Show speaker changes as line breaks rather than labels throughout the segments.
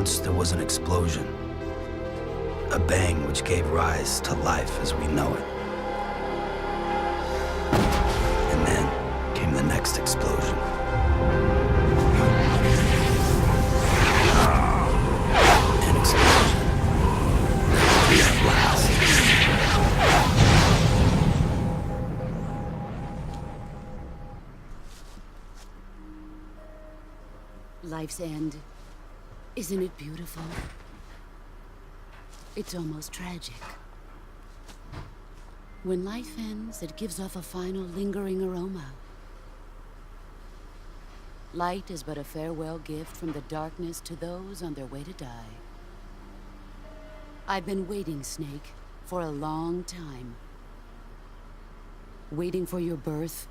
Once there was an explosion. A bang which gave rise to life as we know it. And then came the next explosion. An explosion that would be our last.
Life's end. Isn't it beautiful? It's almost tragic. When life ends, it gives off a final lingering aroma. Light is but a farewell gift from the darkness to those on their way to die. I've been waiting, Snake, for a long time. Waiting for your birth,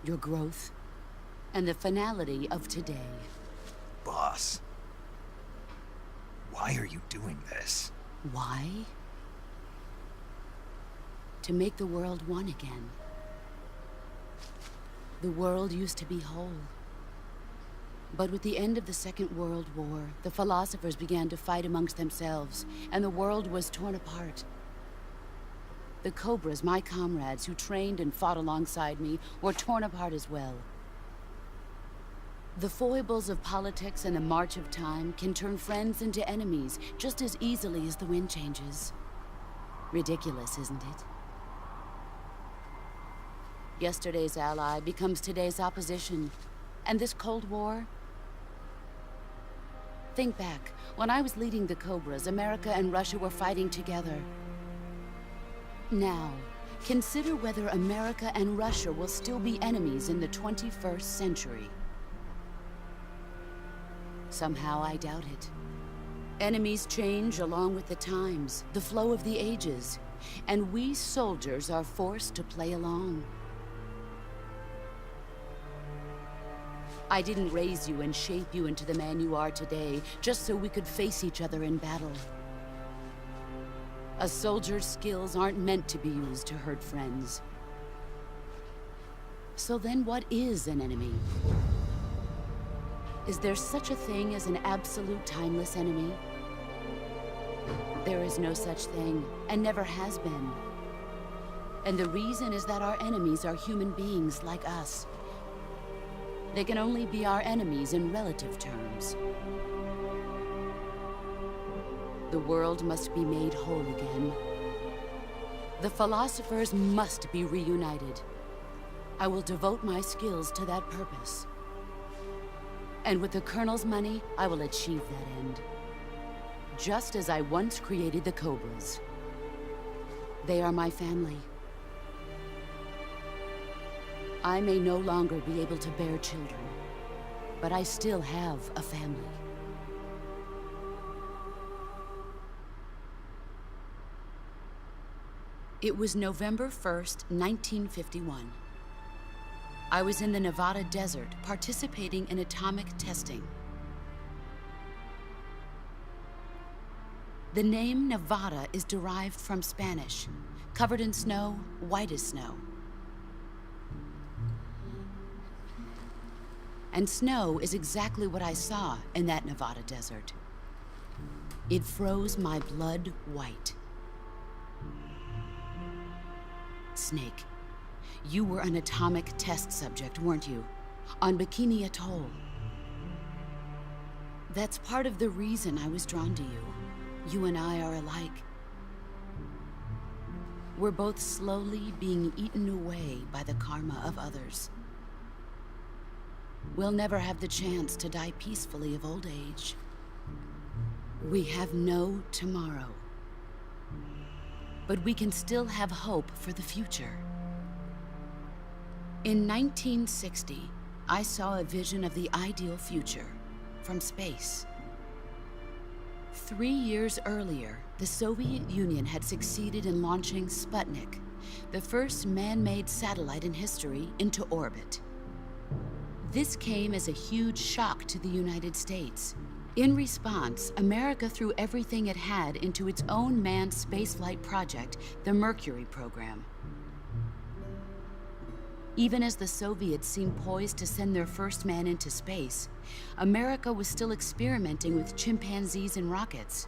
your growth, and the finality of today.
Boss, why are you doing this?
Why? To make the world one again. The world used to be whole. But with the end of the Second World War, the philosophers began to fight amongst themselves, and the world was torn apart. The Cobras, my comrades who trained and fought alongside me, were torn apart as well. The foibles of politics and the march of time can turn friends into enemies just as easily as the wind changes. Ridiculous, isn't it? Yesterday's ally becomes today's opposition. And this Cold War? Think back. When I was leading the Cobras, America and Russia were fighting together. Now, consider whether America and Russia will still be enemies in the 21st century. Somehow I doubt it. Enemies change along with the times, the flow of the ages, and we soldiers are forced to play along. I didn't raise you and shape you into the man you are today just so we could face each other in battle. A soldier's skills aren't meant to be used to hurt friends. So then what is an enemy? Is there such a thing as an absolute timeless enemy? There is no such thing, and never has been. And the reason is that our enemies are human beings like us. They can only be our enemies in relative terms. The world must be made whole again. The philosophers must be reunited. I will devote my skills to that purpose. And with the Colonel's money, I will achieve that end. Just as I once created the Cobras. They are my family. I may no longer be able to bear children, but I still have a family. It was November 1st, 1951. I was in the Nevada desert participating in atomic testing. The name Nevada is derived from Spanish, covered in snow, white as snow. And snow is exactly what I saw in that Nevada desert. It froze my blood white. Snake, you were an atomic test subject, weren't you? On Bikini Atoll. That's part of the reason I was drawn to you. You and I are alike. We're both slowly being eaten away by the karma of others. We'll never have the chance to die peacefully of old age. We have no tomorrow. But we can still have hope for the future. In 1960, I saw a vision of the ideal future from space. 3 years earlier, the Soviet Union had succeeded in launching Sputnik, the first man-made satellite in history, into orbit. This came as a huge shock to the United States. In response, America threw everything it had into its own manned spaceflight project, the Mercury program. Even as the Soviets seemed poised to send their first man into space, America was still experimenting with chimpanzees and rockets.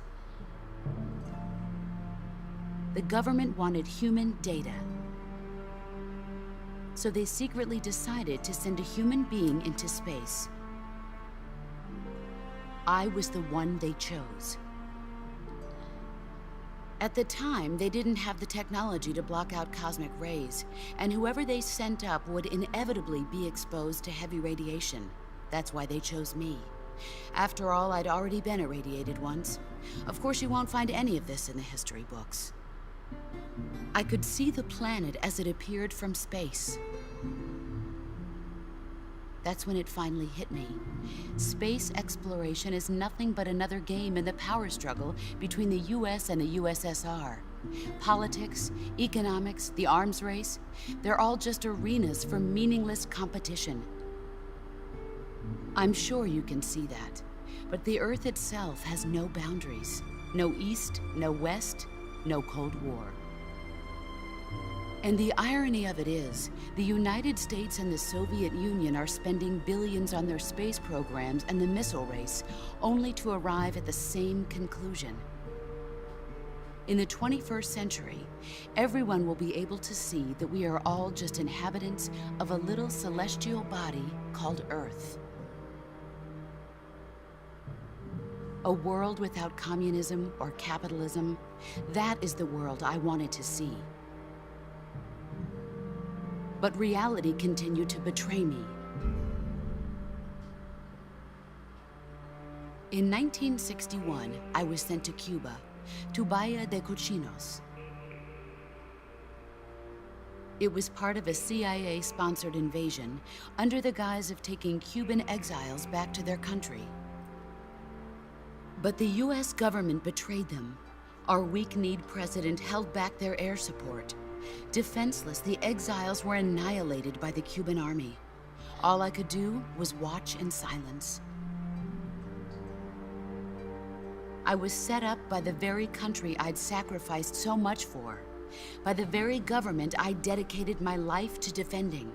The government wanted human data. So they secretly decided to send a human being into space. I was the one they chose. At the time, they didn't have the technology to block out cosmic rays, and whoever they sent up would inevitably be exposed to heavy radiation. That's why they chose me. After all, I'd already been irradiated once. Of course, you won't find any of this in the history books. I could see the planet as it appeared from space. That's when it finally hit me. Space exploration is nothing but another game in the power struggle between the US and the USSR. Politics, economics, the arms race, they're all just arenas for meaningless competition. I'm sure you can see that, but the Earth itself has no boundaries. No East, no West, no Cold War. And the irony of it is, the United States and the Soviet Union are spending billions on their space programs and the missile race, only to arrive at the same conclusion. In the 21st century, everyone will be able to see that we are all just inhabitants of a little celestial body called Earth. A world without communism or capitalism, that is the world I wanted to see. But reality continued to betray me. In 1961, I was sent to Cuba, to Bahia de Cochinos. It was part of a CIA-sponsored invasion under the guise of taking Cuban exiles back to their country. But the US government betrayed them. Our weak-kneed president held back their air support. Defenseless, the exiles were annihilated by the Cuban army. All I could do was watch in silence. I was set up by the very country I'd sacrificed so much for, by the very government I dedicated my life to defending.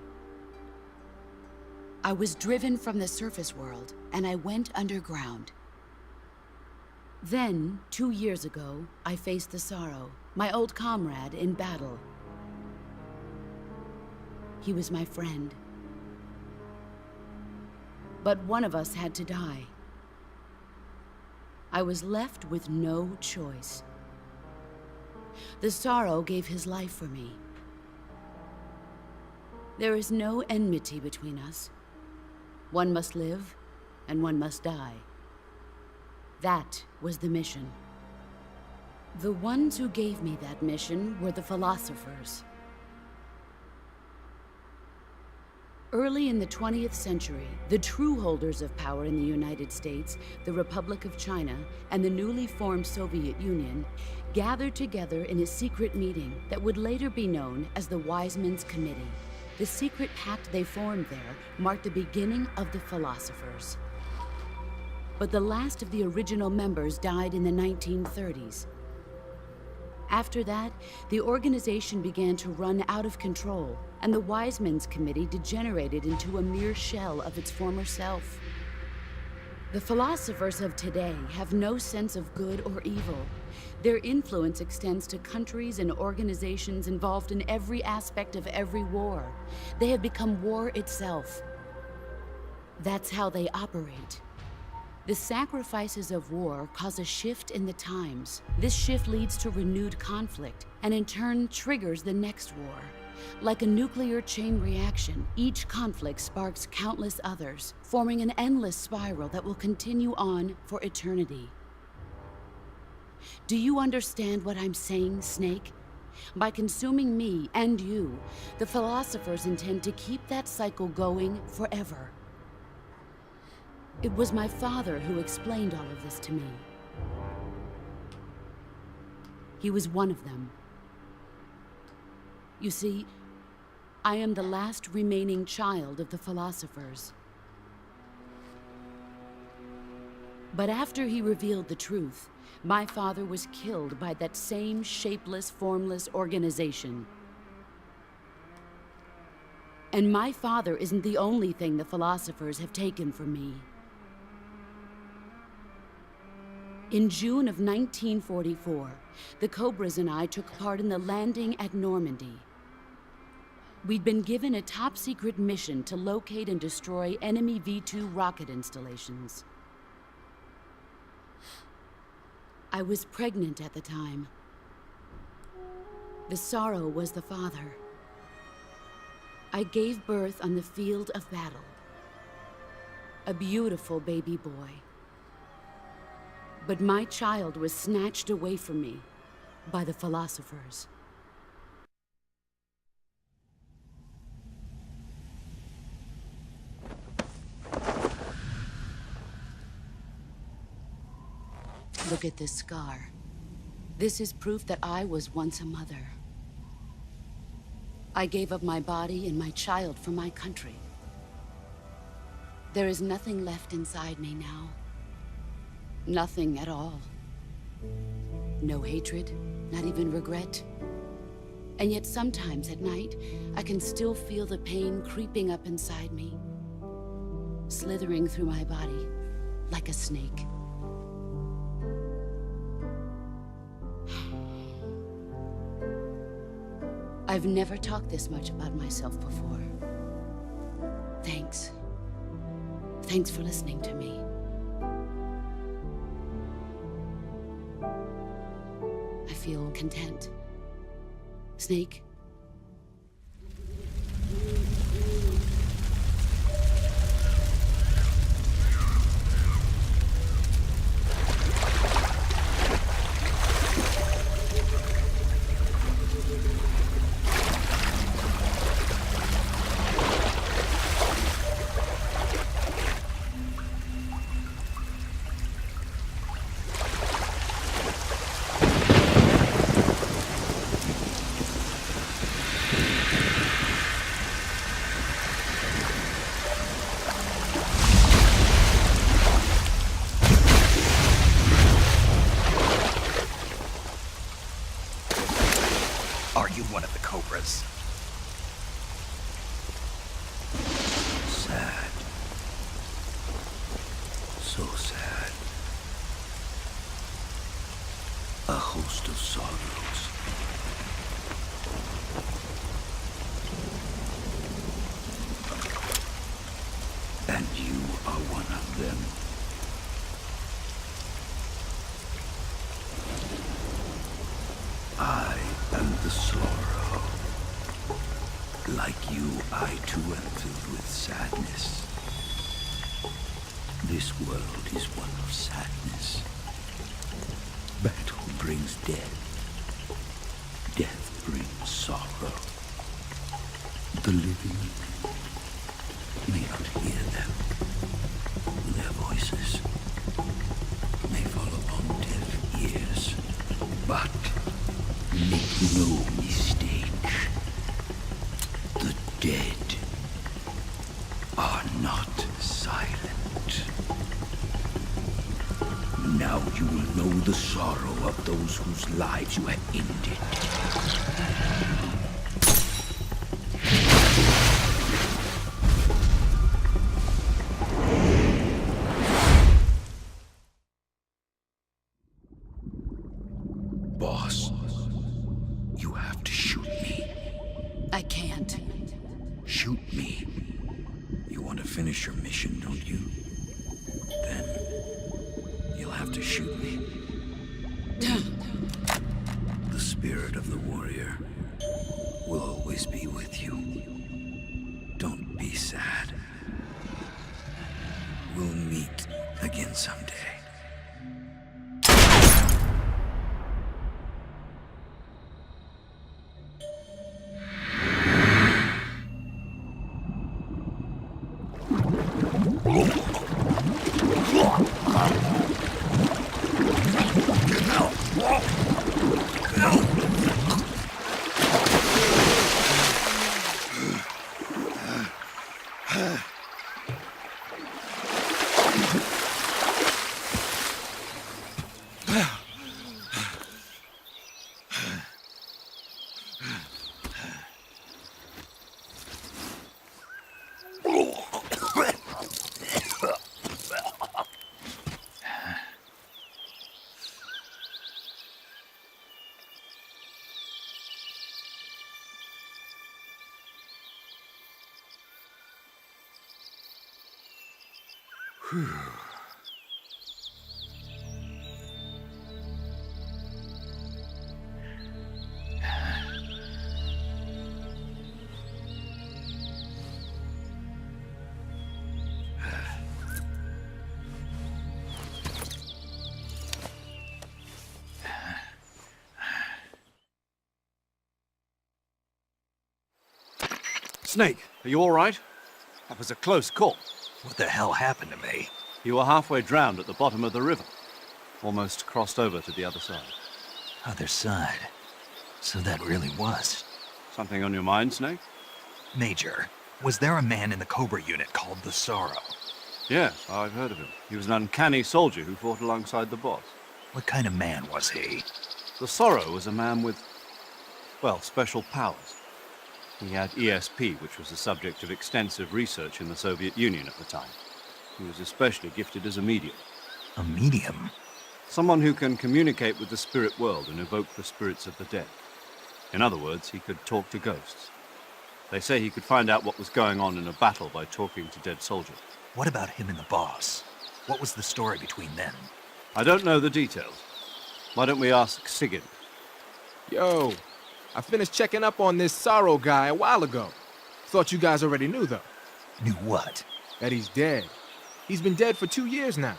I was driven from the surface world, and I went underground. Then, 2 years ago, I faced the Sorrow, my old comrade in battle. He was my friend. But one of us had to die. I was left with no choice. The Sorrow gave his life for me. There is no enmity between us. One must live, and one must die. That was the mission. The ones who gave me that mission were the philosophers. Early in the 20th century, the true holders of power in the United States, the Republic of China, and the newly formed Soviet Union gathered together in a secret meeting that would later be known as the Wiseman's Committee. The secret pact they formed there marked the beginning of the philosophers. But the last of the original members died in the 1930s. After that, the organization began to run out of control, and the Wiseman's Committee degenerated into a mere shell of its former self. The philosophers of today have no sense of good or evil. Their influence extends to countries and organizations involved in every aspect of every war. They have become war itself. That's how they operate. The sacrifices of war cause a shift in the times. This shift leads to renewed conflict, and in turn triggers the next war. Like a nuclear chain reaction, each conflict sparks countless others, forming an endless spiral that will continue on for eternity. Do you understand what I'm saying, Snake? By consuming me and you, the philosophers intend to keep that cycle going forever. It was my father who explained all of this to me. He was one of them. You see, I am the last remaining child of the philosophers. But after he revealed the truth, my father was killed by that same shapeless, formless organization. And my father isn't the only thing the philosophers have taken from me. In June of 1944, the Cobras and I took part in the landing at Normandy. We'd been given a top-secret mission to locate and destroy enemy V-2 rocket installations. I was pregnant at the time. The sorrow was the father. I gave birth on the field of battle. A beautiful baby boy. But my child was snatched away from me by the philosophers. Look at this scar. This is proof that I was once a mother. I gave up my body and my child for my country. There is nothing left inside me now. Nothing at all. No hatred, not even regret. And yet sometimes at night, I can still feel the pain creeping up inside me, slithering through my body like a snake. I've never talked this much about myself before. Thanks. Thanks for listening to me. I feel content. Snake?
Are you one of the Cobras?
Sad. So sad. A host of sorrows. And you are one of them. I am the sorrow. Like you, I too am filled with sadness. This world is one of sadness. Battle brings death. Death brings sorrow. The living may not hear them. Their voices may fall upon deaf ears. But make no mistake, the dead are not silent. Now you will know the sorrow of those whose lives you have ended. Boss, you have to shoot me.
I can't.
Shoot me. You want to finish your mission, don't you? Then you'll have to shoot me. The spirit of the warrior will always be with you. Don't be sad. We'll meet again someday.
Snake, are you all right? That was a close call.
What the hell happened to me?
You were halfway drowned at the bottom of the river. Almost crossed over to the other side.
Other side. So that really was.
Something on your mind, Snake?
Major, was there a man in the Cobra unit called the Sorrow?
Yes, I've heard of him. He was an uncanny soldier who fought alongside the boss.
What kind of man was he?
The Sorrow was a man with, well, special powers. He had ESP, which was the subject of extensive research in the Soviet Union at the time. He was especially gifted as a medium.
A medium?
Someone who can communicate with the spirit world and evoke the spirits of the dead. In other words, he could talk to ghosts. They say he could find out what was going on in a battle by talking to dead soldiers.
What about him and the boss? What was the story between them?
I don't know the details. Why don't we ask Sigurd?
Yo, I finished checking up on this Sorrow guy a while ago. Thought you guys already knew, though.
Knew what?
That he's dead. He's been dead for 2 years now.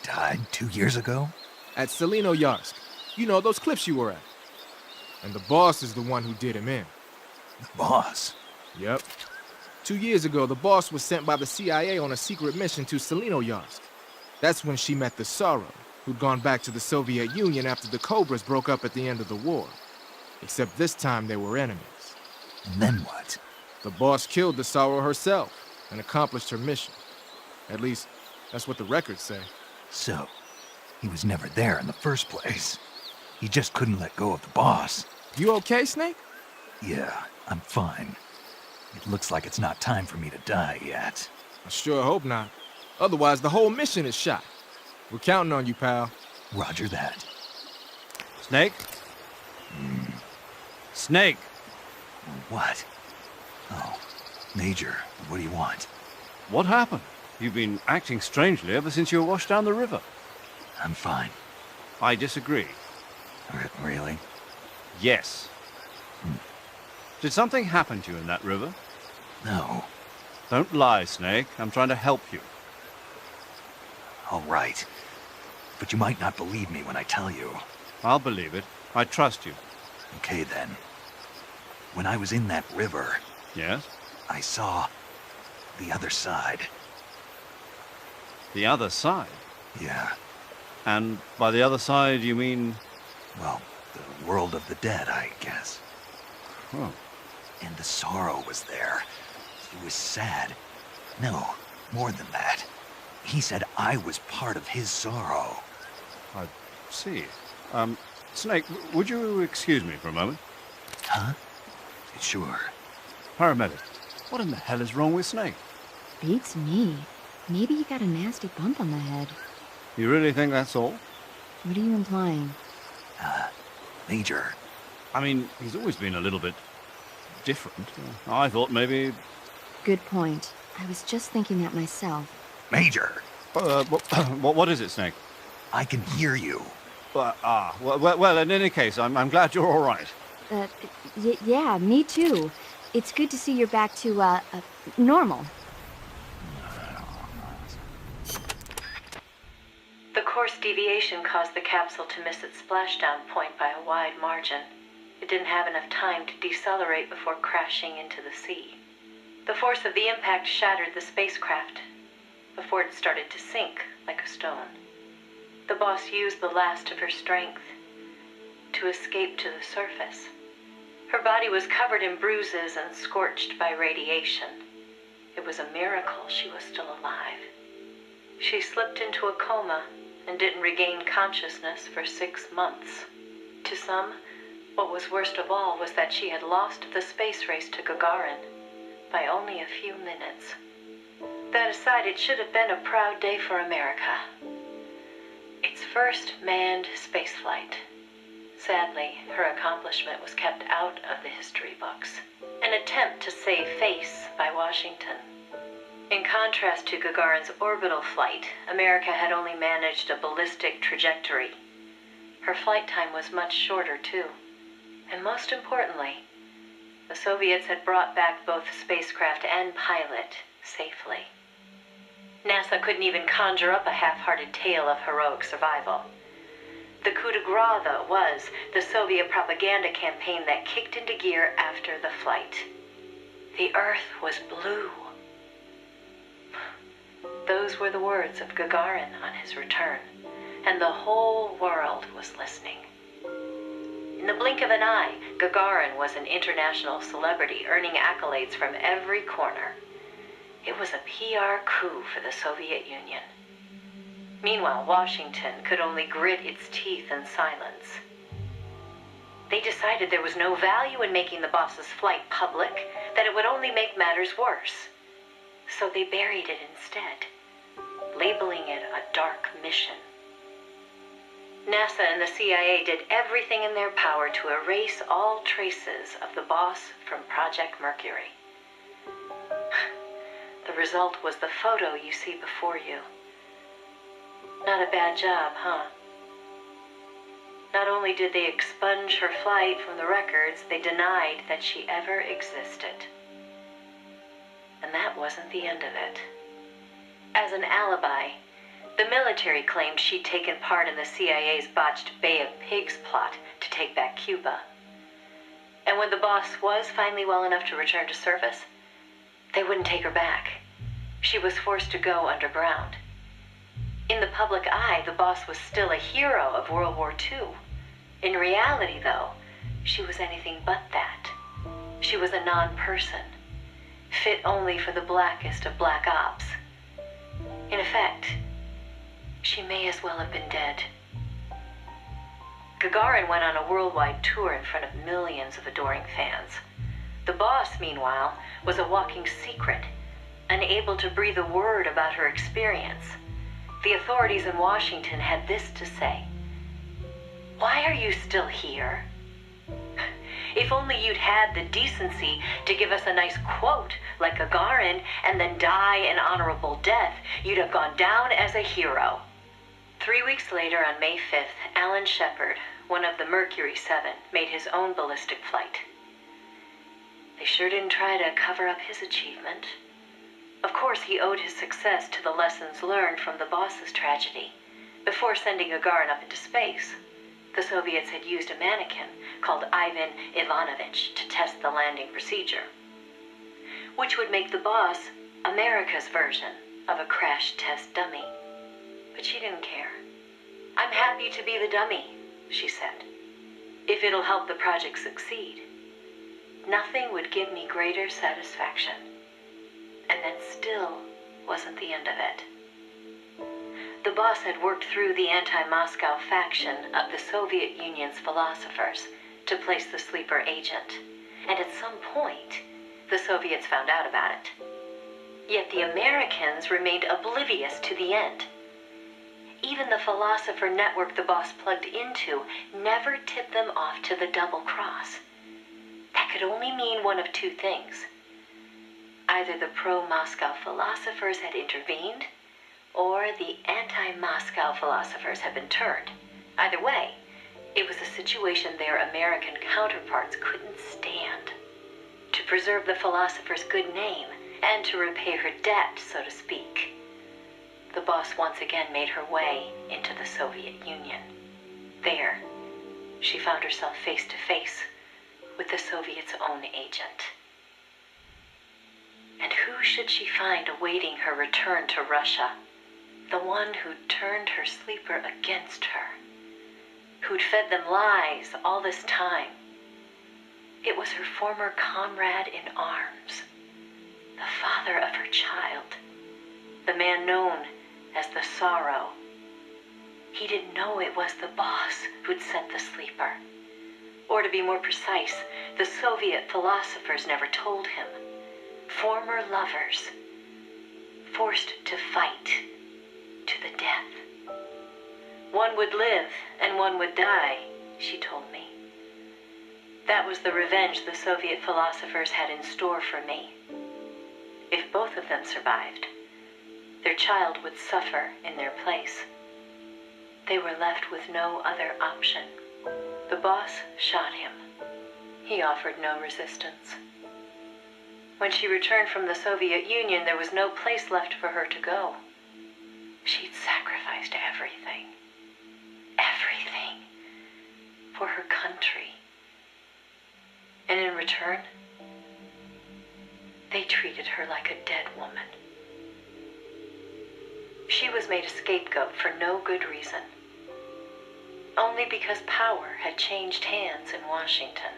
Died 2 years ago?
At Selino Yarsk. You know, those cliffs you were at. And the boss is the one who did him in.
The boss?
Yep. 2 years ago, the boss was sent by the CIA on a secret mission to Selino Yarsk. That's when she met the Sorrow, who'd gone back to the Soviet Union after the Cobras broke up at the end of the war. Except this time they were enemies.
And then what?
The boss killed the Sorrow herself and accomplished her mission. At least, that's what the records say.
So, he was never there in the first place. He just couldn't let go of the boss.
You okay, Snake?
Yeah, I'm fine. It looks like it's not time for me to die yet.
I sure hope not. Otherwise, the whole mission is shot. We're counting on you, pal.
Roger that.
Snake? Snake!
What? Oh, Major, what do you want?
What happened? You've been acting strangely ever since you were washed down the river.
I'm fine.
I disagree.
Really?
Yes. Did something happen to you in that river?
No.
Don't lie, Snake. I'm trying to help you.
All right. But you might not believe me when I tell you.
I'll believe it. I trust you.
Okay, then. When I was in that river,
Yes?
I saw the other side.
The other side?
Yeah.
And by the other side, you mean...
Well, the world of the dead, I guess.
Oh.
And the Sorrow was there. He was sad. No, more than that. He said I was part of his sorrow.
I see. Snake, would you excuse me for a moment?
Huh? Sure.
Paramedic, what in the hell is wrong with Snake?
Beats me. Maybe he got a nasty bump on the head.
You really think that's all?
What are you implying?
Major.
I mean, he's always been a little bit different. I thought maybe...
Good point. I was just thinking that myself.
Major!
what is it, Snake?
I can hear you.
Well, in any case, I'm glad you're all right.
Yeah, me too. It's good to see you're back to, normal.
The course deviation caused the capsule to miss its splashdown point by a wide margin. It didn't have enough time to decelerate before crashing into the sea. The force of the impact shattered the spacecraft before it started to sink like a stone. The boss used the last of her strength to escape to the surface. Her body was covered in bruises and scorched by radiation. It was a miracle she was still alive. She slipped into a coma and didn't regain consciousness for 6 months. To some, what was worst of all was that she had lost the space race to Gagarin by only a few minutes. That aside, it should have been a proud day for America. Its first manned spaceflight. Sadly, her accomplishment was kept out of the history books. An attempt to save face by Washington. In contrast to Gagarin's orbital flight, America had only managed a ballistic trajectory. Her flight time was much shorter, too. And most importantly, the Soviets had brought back both spacecraft and pilot safely. NASA couldn't even conjure up a half-hearted tale of heroic survival. The coup de grace, though, was the Soviet propaganda campaign that kicked into gear after the flight. The Earth was blue. Those were the words of Gagarin on his return, and the whole world was listening. In the blink of an eye, Gagarin was an international celebrity, earning accolades from every corner. It was a PR coup for the Soviet Union. Meanwhile, Washington could only grit its teeth in silence. They decided there was no value in making the boss's flight public, that it would only make matters worse. So they buried it instead, labeling it a dark mission. NASA and the CIA did everything in their power to erase all traces of the boss from Project Mercury. The result was the photo you see before you. Not a bad job, huh? Not only did they expunge her flight from the records, they denied that she ever existed. And that wasn't the end of it. As an alibi, the military claimed she'd taken part in the CIA's botched Bay of Pigs plot to take back Cuba. And when the boss was finally well enough to return to service, they wouldn't take her back. She was forced to go underground. In the public eye, the boss was still a hero of World War II. In reality, though, she was anything but that. She was a non-person, fit only for the blackest of black ops. In effect, she may as well have been dead. Gagarin went on a worldwide tour in front of millions of adoring fans. The boss, meanwhile, was a walking secret, unable to breathe a word about her experience. The authorities in Washington had this to say: "Why are you still here? If only you'd had the decency to give us a nice quote like Gagarin and then die an honorable death, you'd have gone down as a hero." 3 weeks later, on May 5th, Alan Shepard, one of the Mercury 7, made his own ballistic flight. They sure didn't try to cover up his achievement. Of course, he owed his success to the lessons learned from the boss's tragedy. Before sending Gagarin up into space, the Soviets had used a mannequin called Ivan Ivanovich to test the landing procedure, which would make the boss America's version of a crash test dummy. But she didn't care. "I'm happy to be the dummy," she said, "if it'll help the project succeed. Nothing would give me greater satisfaction." And that still wasn't the end of it. The boss had worked through the anti-Moscow faction of the Soviet Union's philosophers to place the sleeper agent, and at some point, the Soviets found out about it. Yet the Americans remained oblivious to the end. Even the philosopher network the boss plugged into never tipped them off to the double cross. That could only mean one of two things. Either the pro-Moscow philosophers had intervened, or the anti-Moscow philosophers had been turned. Either way, it was a situation their American counterparts couldn't stand. To preserve the philosopher's good name, and to repay her debt, so to speak, the boss once again made her way into the Soviet Union. There, she found herself face to face with the Soviets' own agent. And who should she find awaiting her return to Russia? The one who'd turned her sleeper against her, who'd fed them lies all this time. It was her former comrade in arms, the father of her child, the man known as the Sorrow. He didn't know it was the boss who'd sent the sleeper. Or to be more precise, the Soviet philosophers never told him. Former lovers, forced to fight to the death. One would live and one would die, she told me. That was the revenge the Soviet philosophers had in store for me. If both of them survived, their child would suffer in their place. They were left with no other option. The boss shot him. He offered no resistance. When she returned from the Soviet Union, there was no place left for her to go. She'd sacrificed everything. Everything. For her country. And in return, they treated her like a dead woman. She was made a scapegoat for no good reason. Only because power had changed hands in Washington.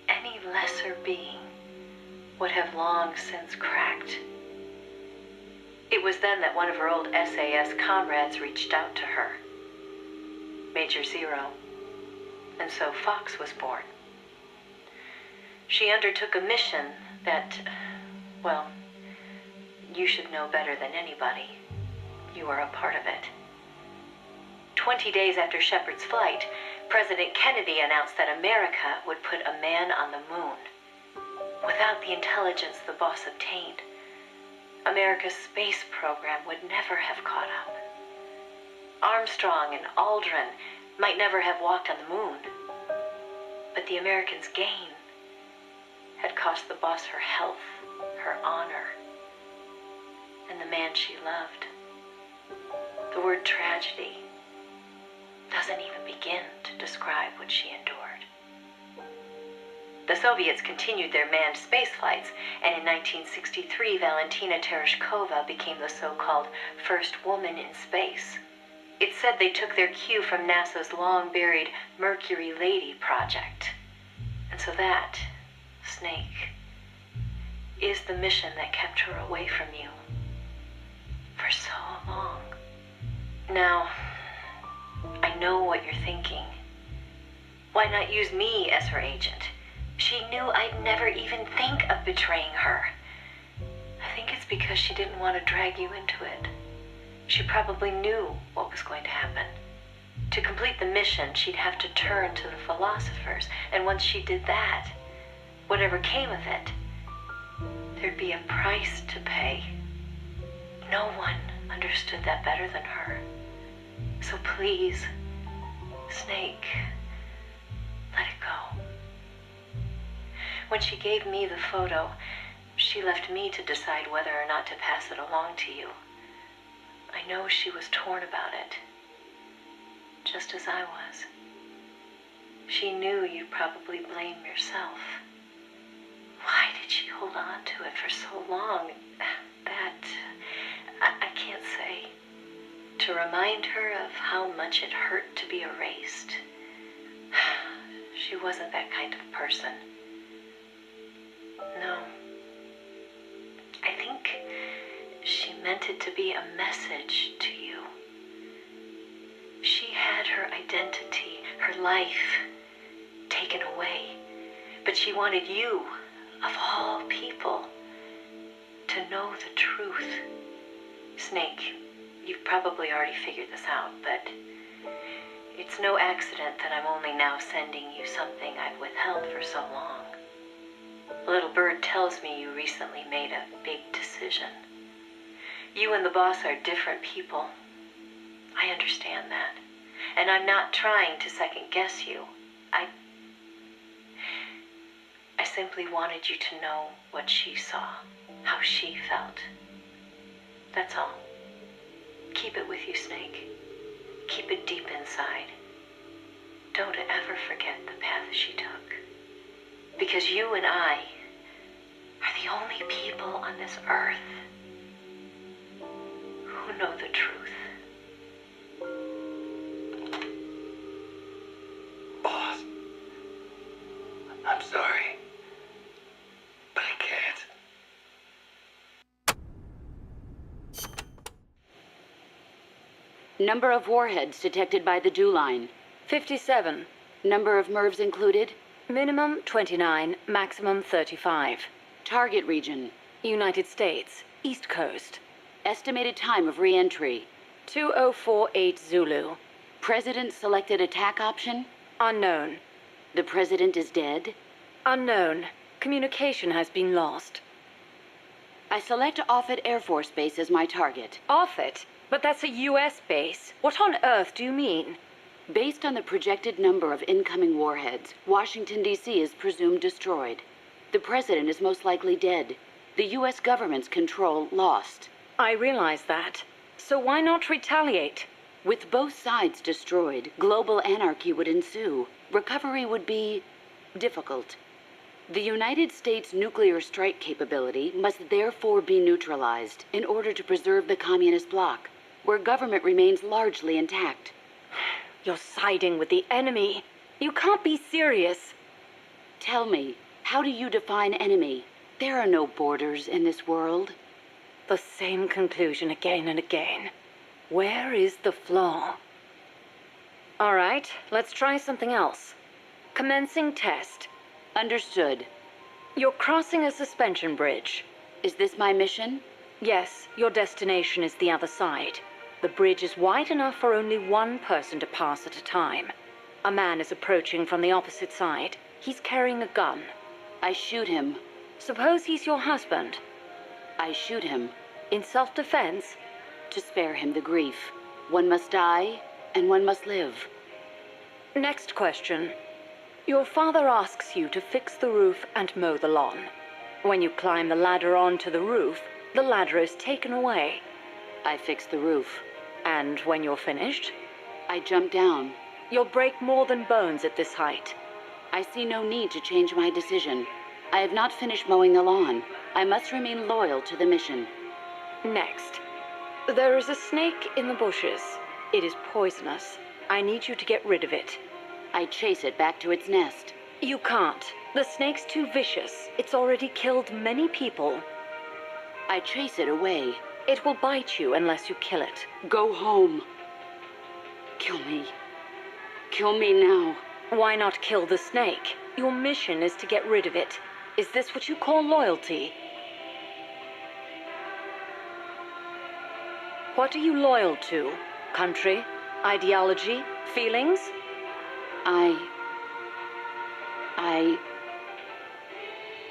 Any lesser being would have long since cracked. It was then that one of her old SAS comrades reached out to her, Major Zero, and so Fox was born. She undertook a mission that, well, you should know better than anybody. You were a part of it. 20 days after Shepard's flight, President Kennedy announced that America would put a man on the moon. Without the intelligence the boss obtained, America's space program would never have caught up. Armstrong and Aldrin might never have walked on the moon, but the Americans' gain had cost the boss her health, her honor, and the man she loved. The word tragedy doesn't even begin to describe what she endured. The Soviets continued their manned space flights, and in 1963, Valentina Tereshkova became the so-called first woman in space. It's said they took their cue from NASA's long-buried Mercury Lady project. And so that, Snake, is the mission that kept her away from you for so long. Now, I know what you're thinking. Why not use me as her agent? She knew I'd never even think of betraying her. I think it's because she didn't want to drag you into it. She probably knew what was going to happen. To complete the mission, she'd have to turn to the philosophers, and once she did that, whatever came of it, there'd be a price to pay. No one understood that better than her. So please, Snake, let it go. When she gave me the photo, she left me to decide whether or not to pass it along to you. I know she was torn about it, just as I was. She knew you'd probably blame yourself. Why did she hold on to it for so long? That, I can't say. To remind her of how much it hurt to be erased. She wasn't that kind of person. No. I think she meant it to be a message to you. She had her identity, her life, taken away. But she wanted you, of all people, to know the truth. Snake, you've probably already figured this out, but it's no accident that I'm only now sending you something I've withheld for so long. Little Bird tells me you recently made a big decision. You and the boss are different people. I understand that. And I'm not trying to second guess you. I simply wanted you to know what she saw, how she felt. That's all. Keep it with you, Snake. Keep it deep inside. Don't ever forget the path she took. Because you and I are the only people on this earth who know the truth.
Boss, I'm sorry, but I can't.
Number of warheads detected by the dew line.
57.
Number of MIRVs included.
Minimum 29, maximum 35.
Target region.
United States, East Coast.
Estimated time of re-entry.
2048 Zulu.
President selected attack option.
Unknown.
The president is dead.
Unknown. Communication has been lost.
I select Offutt Air Force Base as my target.
Offutt? But that's a US base. What on earth do you mean?
Based on the projected number of incoming warheads, Washington, D.C. is presumed destroyed. The president is most likely dead. The U.S. government's control lost.
I realize that. So why not retaliate?
With both sides destroyed, global anarchy would ensue. Recovery would be difficult. The United States' nuclear strike capability must therefore be neutralized in order to preserve the communist bloc, where government remains largely intact.
You're siding with the enemy. You can't be serious.
Tell me, how do you define enemy? There are no borders in this world.
The same conclusion again and again. Where is the flaw? All right, let's try something else. Commencing test.
Understood.
You're crossing a suspension bridge.
Is this my mission?
Yes, your destination is the other side. The bridge is wide enough for only one person to pass at a time. A man is approaching from the opposite side. He's carrying a gun.
I shoot him.
Suppose he's your husband.
I shoot him.
In self-defense?
To spare him the grief. One must die, and one must live.
Next question. Your father asks you to fix the roof and mow the lawn. When you climb the ladder onto the roof, the ladder is taken away.
I fix the roof.
And when you're finished?
I jump down.
You'll break more than bones at this height.
I see no need to change my decision. I have not finished mowing the lawn. I must remain loyal to the mission.
Next. There is a snake in the bushes. It is poisonous. I need you to get rid of it.
I chase it back to its nest.
You can't. The snake's too vicious. It's already killed many people.
I chase it away.
It will bite you unless you kill it.
Go home. Kill me. Kill me now.
Why not kill the snake? Your mission is to get rid of it. Is this what you call loyalty? What are you loyal to? Country? Ideology? Feelings?
I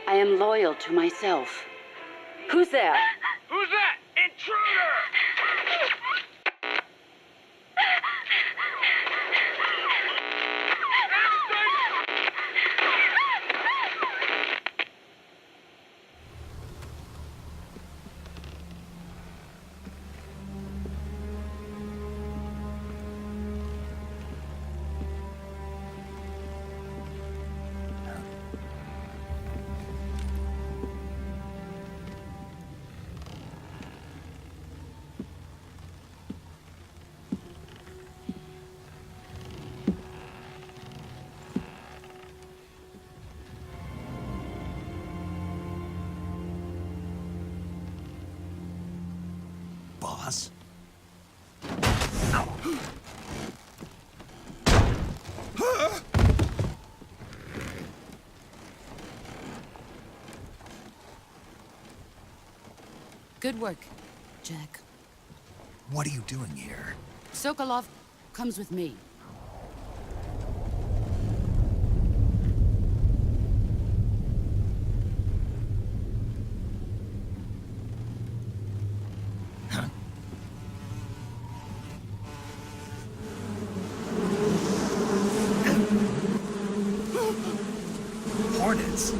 am loyal to myself.
Who's there?
Who's that? Intruder!
Boss?
Good work, Jack.
What are you doing here?
Sokolov comes with me.
Hornets?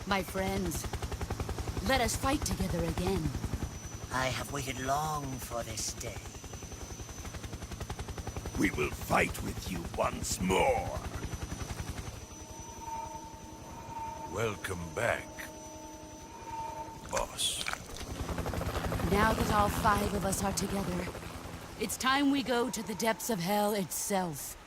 My friends, let us fight together again.
I have waited long for this day.
We will fight with you once more. Welcome back, boss.
Now that all 5 of us are together, It's time we go to the depths of hell itself.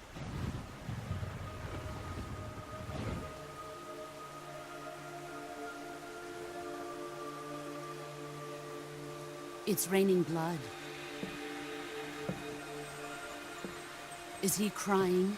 It's raining blood. Is he crying?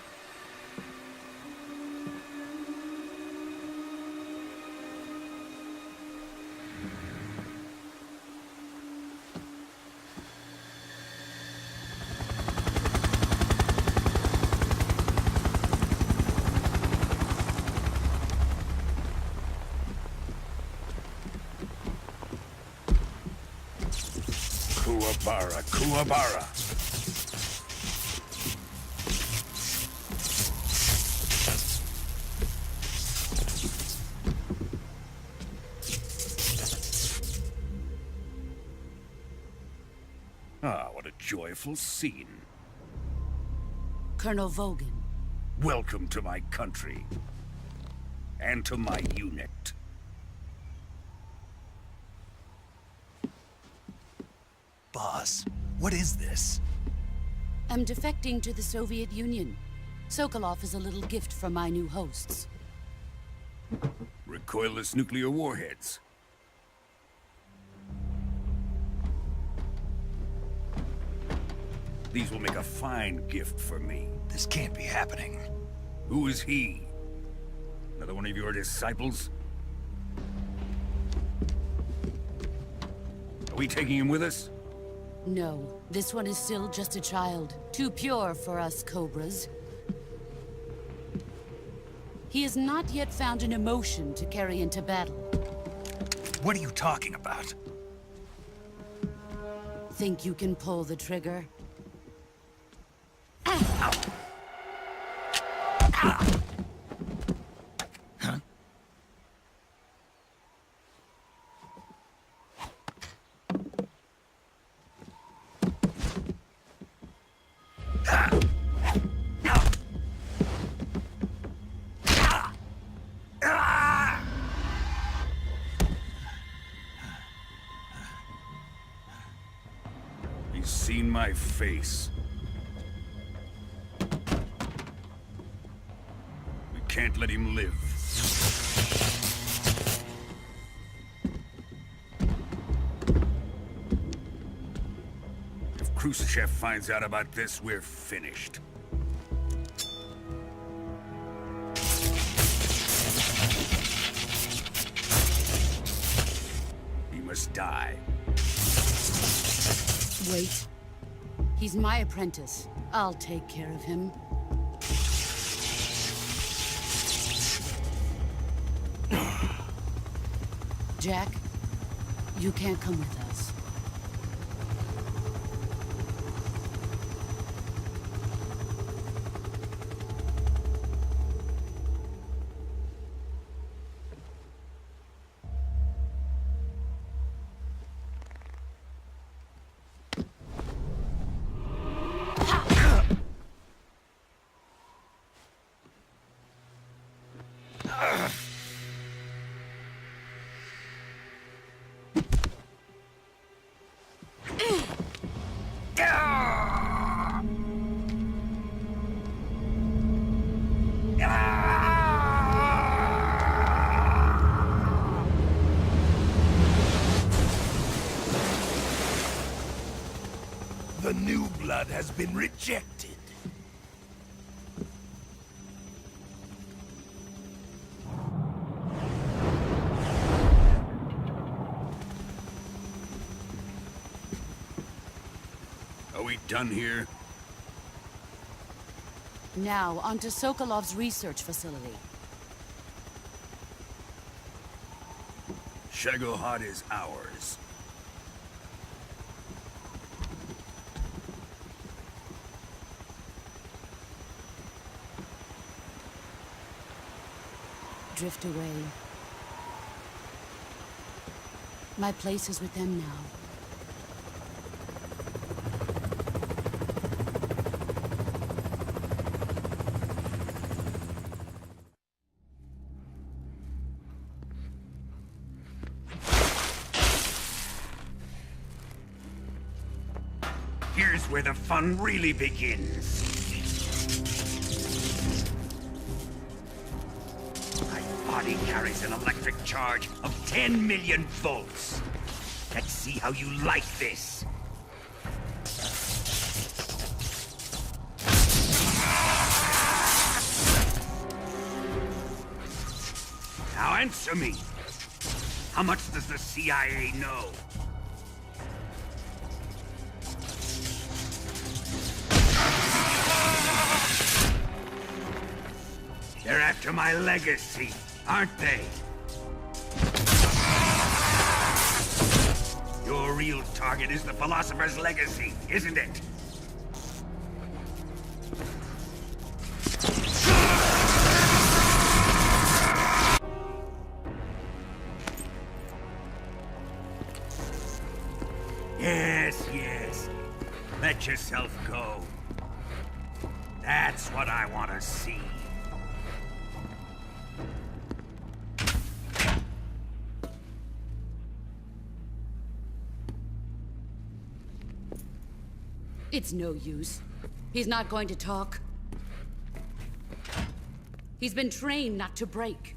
Kuwabara, Kuwabara. Ah, what a joyful scene.
Colonel Vogan.
Welcome to my country. And to my unit.
Boss, what is this?
I'm defecting to the Soviet Union. Sokolov is a little gift from my new hosts.
Recoilless nuclear warheads. These will make a fine gift for me.
This can't be happening.
Who is he? Another one of your disciples? Are we taking him with us?
No, this one is still just a child. Too pure for us Cobras. He has not yet found an emotion to carry into battle.
What are you talking about?
Think you can pull the trigger?
He's seen my face. We can't let him live. If Khrushchev finds out about this, we're finished. He must die.
Wait. He's my apprentice. I'll take care of him. Jack, you can't come with us.
The new blood has been rejected. Are we done here?
Now, onto Sokolov's research facility.
Shagohod is ours.
Drift away. My place is with them now.
Here Here's where the fun really begins. My body carries an electric charge of 10 million volts. Let's see how you like this. Now answer me. How much does the CIA know? They're after my legacy, aren't they? Your real target is the Philosopher's legacy, isn't it? Yes. Let yourself go. That's what I want to see.
It's no use. He's not going to talk. He's been trained not to break.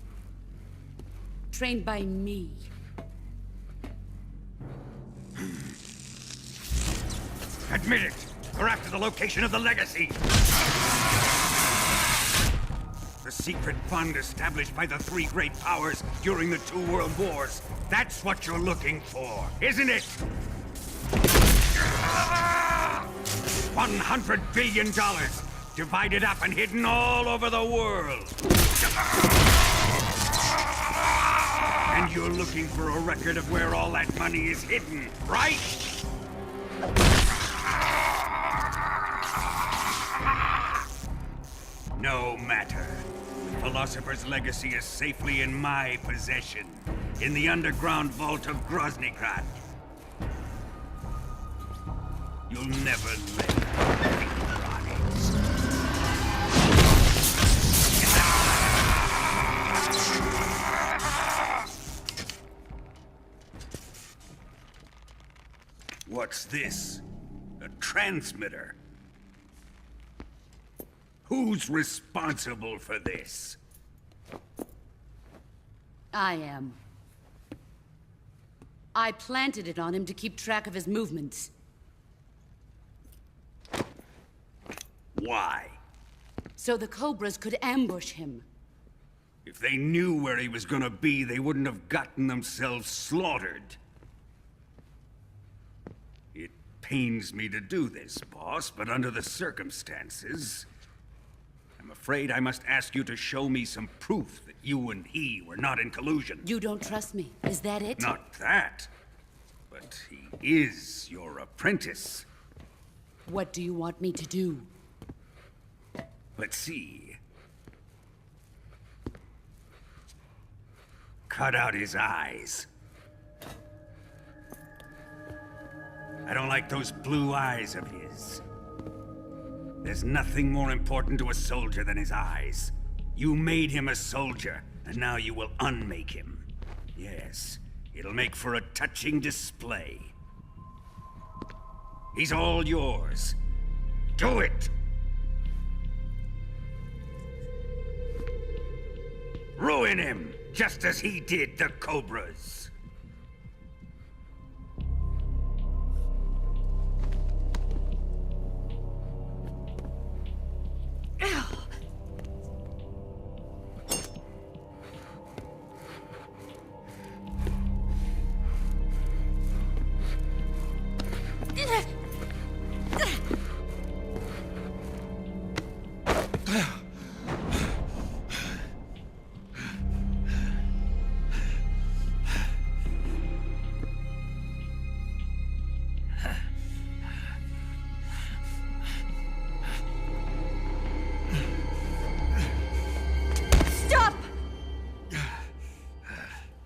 Trained by me.
Admit it! We're after the location of the legacy! The secret fund established by the three great powers during the 2 world wars. That's what you're looking for, isn't it? $100 billion, divided up and hidden all over the world. And you're looking for a record of where all that money is hidden, right? No matter. The Philosopher's legacy is safely in my possession, in the underground vault of Groznygrad. You'll never lay a finger on it. What's this? A transmitter? Who's responsible for this?
I am. I planted it on him to keep track of his movements.
Why?
So the Cobras could ambush him.
If they knew where he was gonna be, they wouldn't have gotten themselves slaughtered. It pains me to do this, boss, but under the circumstances, I'm afraid I must ask you to show me some proof that you and he were not in collusion.
You don't trust me, is that it?
Not that, but he is your apprentice.
What do you want me to do?
Let's see. Cut out his eyes. I don't like those blue eyes of his. There's nothing more important to a soldier than his eyes. You made him a soldier, and now you will unmake him. Yes, it'll make for a touching display. He's all yours. Do it! Ruin him, just as he did the Cobras.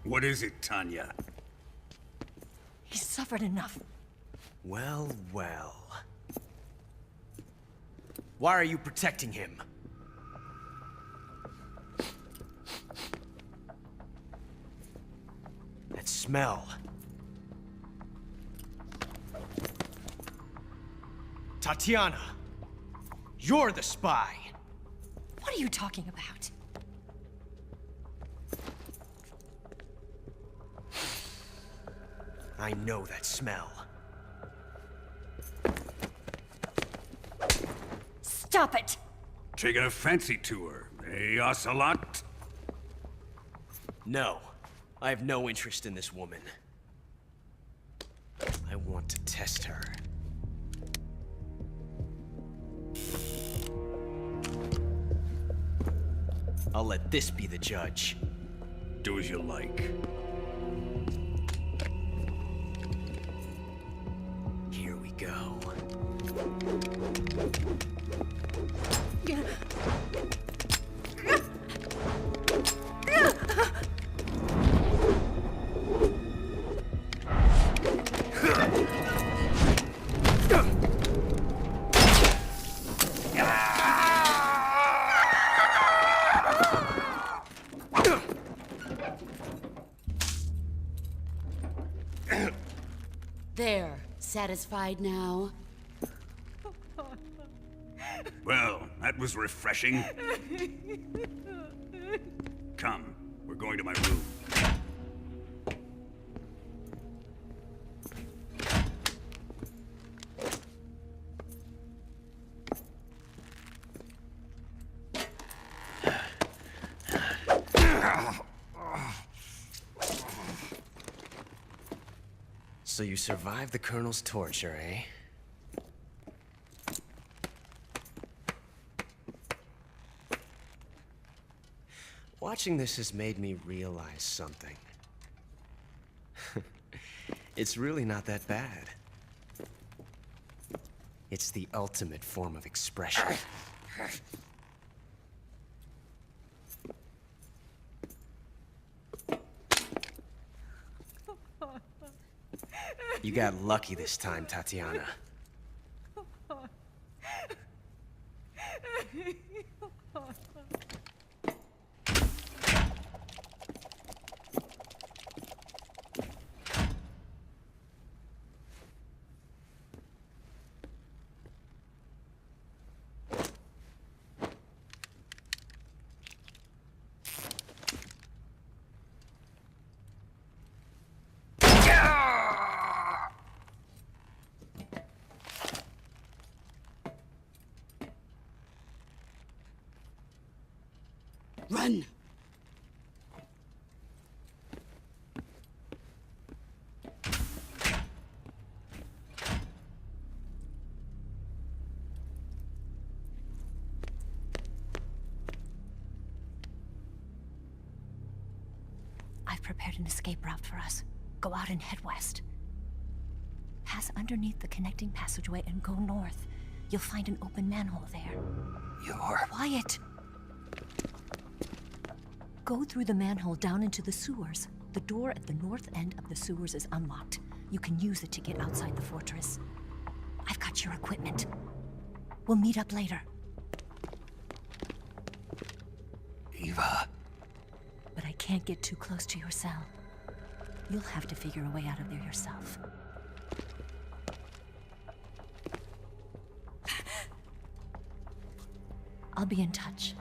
What is it, Tanya?
He's suffered enough.
Well, well. Why are you protecting him? That smell. Tatiana! You're the spy!
What are you talking about?
I know that smell.
Stop it!
Taking a fancy to her, eh, Ocelot?
No. I have no interest in this woman. I want to test her. I'll let this be the judge.
Do as you like.
Here we go.
There. Satisfied now?
Well, that was refreshing. Come, we're going to my room.
So you survived the Colonel's torture, eh? Watching this has made me realize something. It's really not that bad. It's the ultimate form of expression. You got lucky this time, Tatiana.
Run!
I've prepared an escape route for us. Go out and head west. Pass underneath the connecting passageway and go north. You'll find an open manhole there.
You're...
Quiet! Go through the manhole down into the sewers. The door at the north end of the sewers is unlocked. You can use it to get outside the fortress. I've got your equipment. We'll meet up later.
Eva...
But I can't get too close to your cell. You'll have to figure a way out of there yourself. I'll be in touch.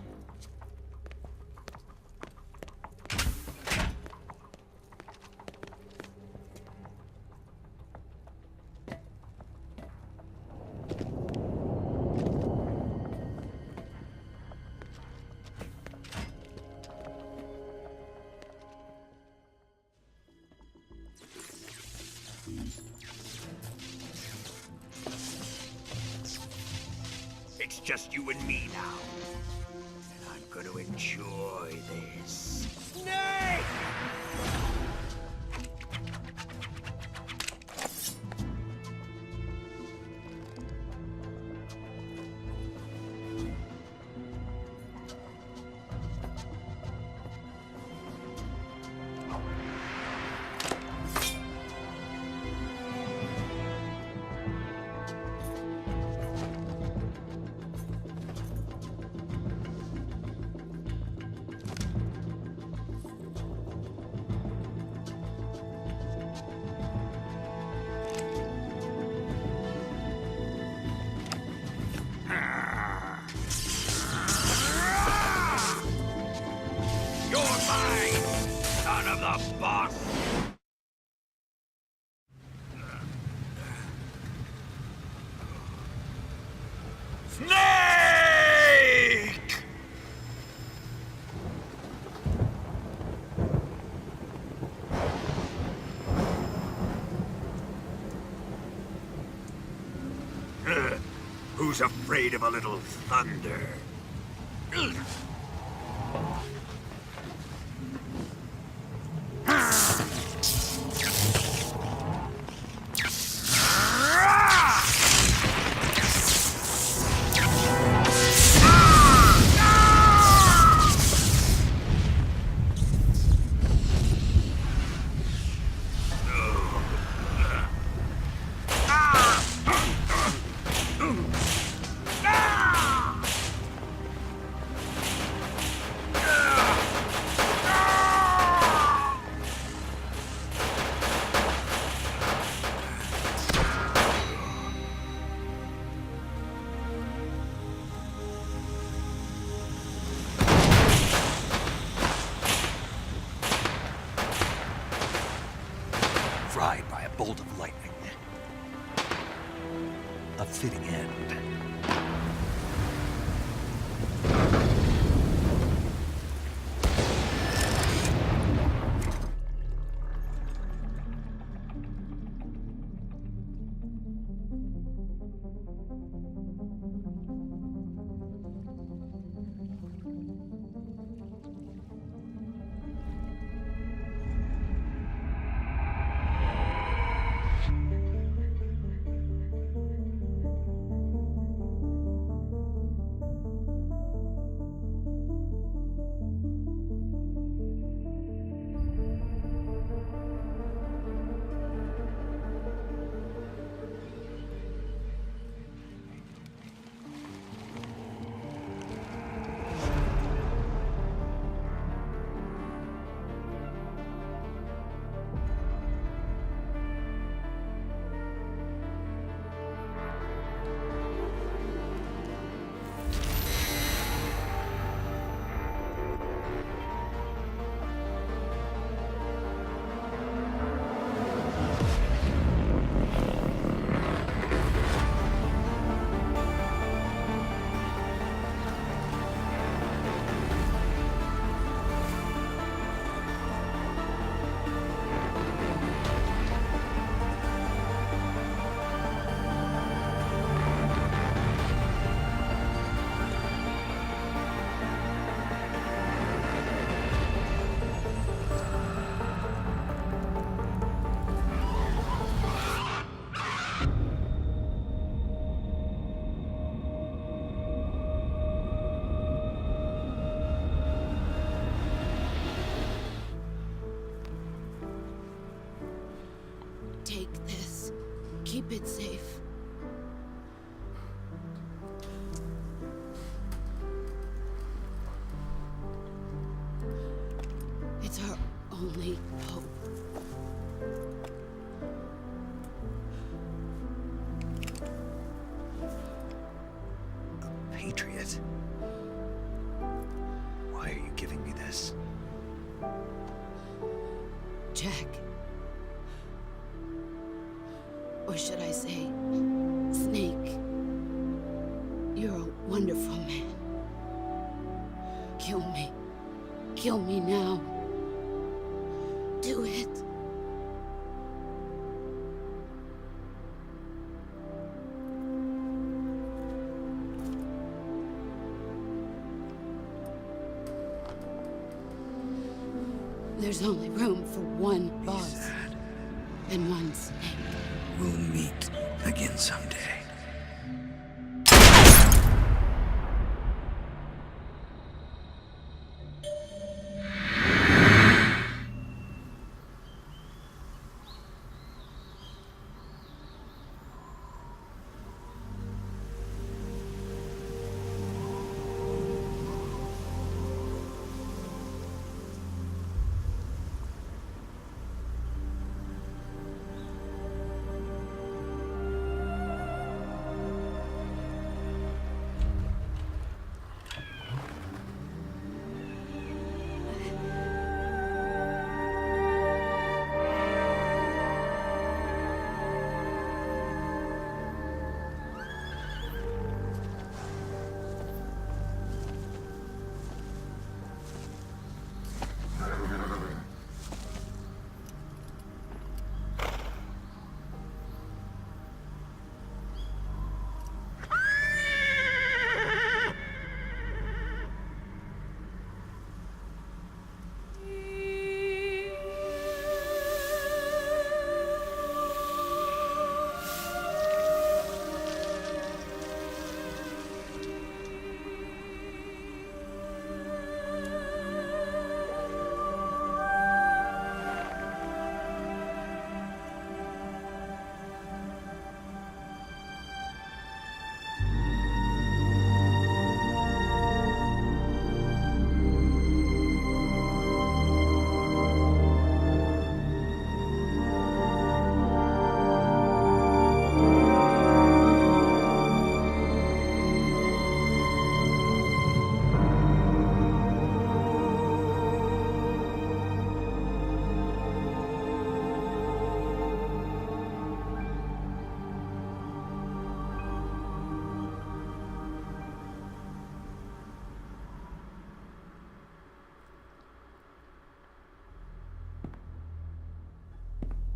It's just you and me now. And I'm going to enjoy this. Snake! You're mine, son of the boss! Snake! Who's afraid of a little thunder?
Fried by a bolt of lightning. A fitting end.
Take this. Keep it safe. It's our only hope.
A patriot? Why are you giving me this?
Jack. Or should I say, Snake? You're a wonderful man. Kill me. Kill me now. Do it. There's only room for one boss and one Snake.
We'll meet again someday.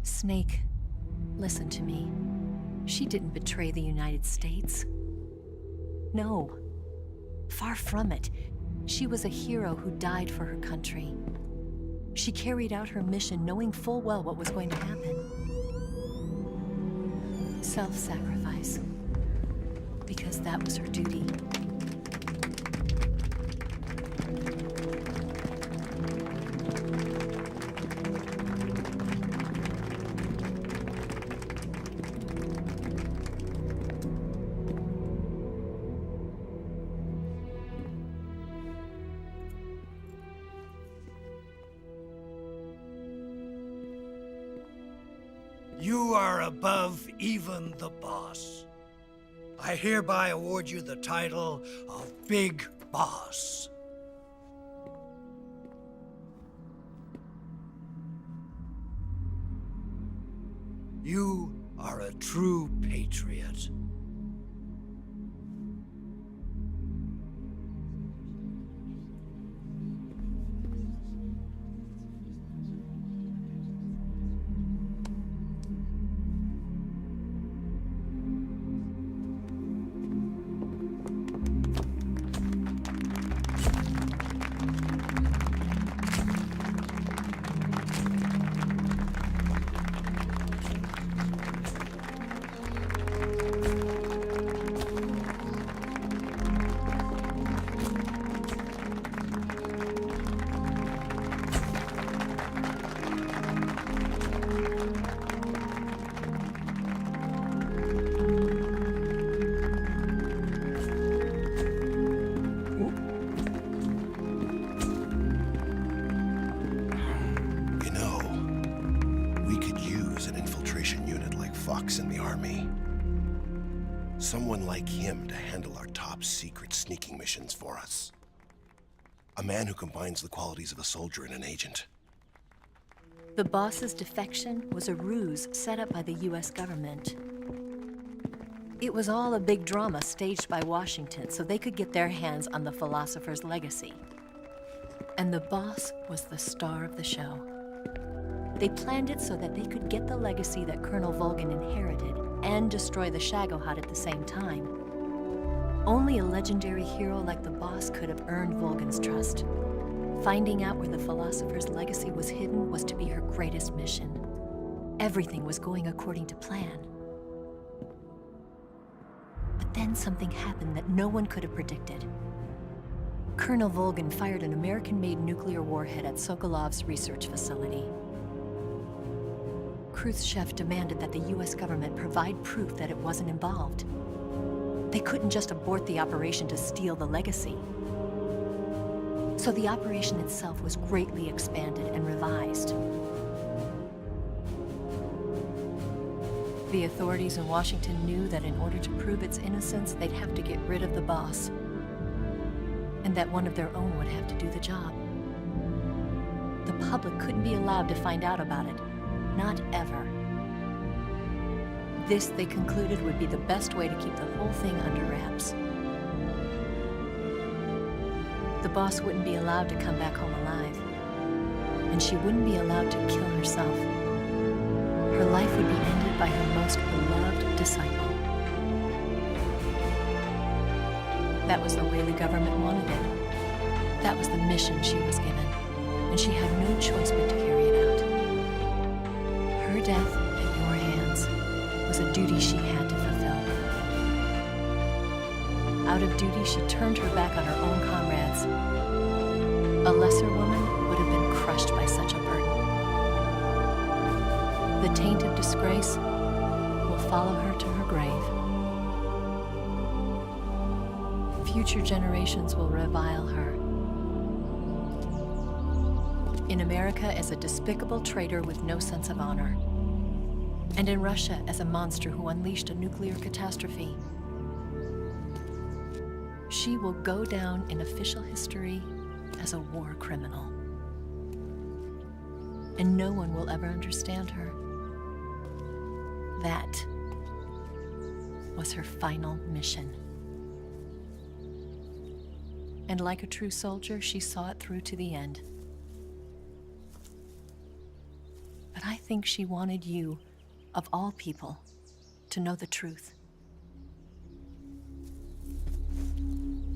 Snake, listen to me. She didn't betray the United States. No. Far from it. She was a hero who died for her country. She carried out her mission knowing full well what was going to happen. Self-sacrifice. Because that was her duty.
You are above even the boss. I hereby award you the title of Big Boss. You are a true patriot.
In the army. Someone like him to handle our top secret sneaking missions for us. A man who combines the qualities of a soldier and an agent.
The boss's defection was a ruse set up by the US government. It was all a big drama staged by Washington so they could get their hands on the philosopher's legacy. And the boss was the star of the show. They planned it so that they could get the legacy that Colonel Volgin inherited and destroy the Shagohod at the same time. Only a legendary hero like the boss could have earned Volgin's trust. Finding out where the philosopher's legacy was hidden was to be her greatest mission. Everything was going according to plan. But then something happened that no one could have predicted. Colonel Volgin fired an American-made nuclear warhead at Sokolov's research facility. Khrushchev demanded that the US government provide proof that it wasn't involved. They couldn't just abort the operation to steal the legacy. So the operation itself was greatly expanded and revised. The authorities in Washington knew that in order to prove its innocence, they'd have to get rid of the boss, and that one of their own would have to do the job. The public couldn't be allowed to find out about it. Not ever. This, they concluded, would be the best way to keep the whole thing under wraps. The boss wouldn't be allowed to come back home alive, and she wouldn't be allowed to kill herself. Her life would be ended by her most beloved disciple. That was the way the government wanted it. That was the mission she was given, and she had no choice but to carry it out. Her death at your hands was a duty she had to fulfill. Out of duty, she turned her back on her own comrades. A lesser woman would have been crushed by such a burden. The taint of disgrace will follow her to her grave. Future generations will revile her. In America as a despicable traitor with no sense of honor. And in Russia as a monster who unleashed a nuclear catastrophe. She will go down in official history as a war criminal. And no one will ever understand her. That was her final mission. And like a true soldier, she saw it through to the end. A But I think she wanted you, of all people, to know the truth.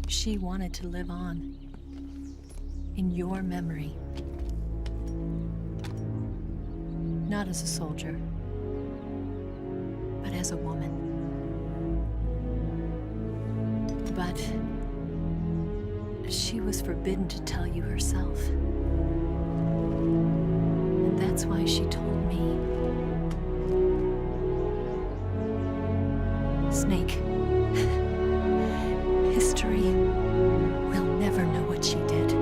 She wanted to live on, in your memory. Not as a soldier, but as a woman. But she was forbidden to tell you herself. And that's why she told me. Snake, history will never know what she did.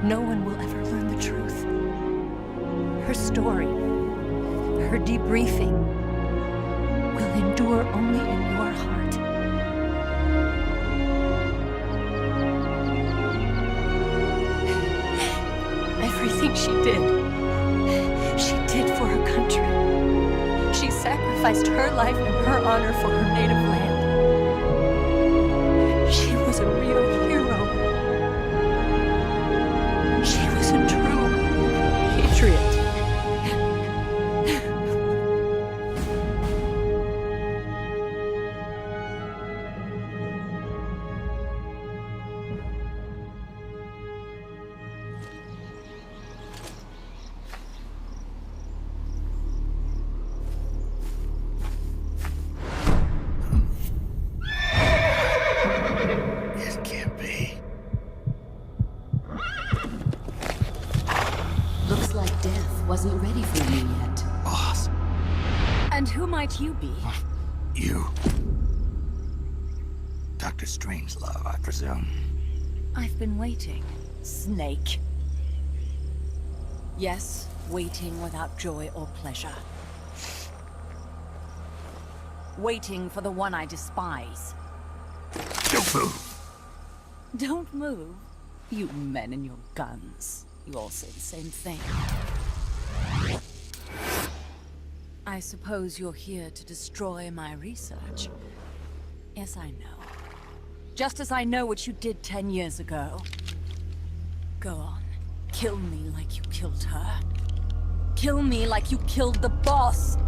No one will ever learn the truth. Her story, her debriefing, will endure only in your heart. Everything she did for her country. She sacrificed her life and her honor for her native land. She was a real hero. She was a true patriot.
Looks like death wasn't ready for you yet.
Boss.
And who might you be?
You. Dr. Strangelove, I presume.
I've been waiting, Snake. Yes, waiting without joy or pleasure. Waiting for the one I despise.
Don't move!
Don't move? You men and your guns. You all say the same thing. I suppose you're here to destroy my research. Yes, I know. Just as I know what you did 10 years ago. Go on. Kill me like you killed her. Kill me like you killed the boss.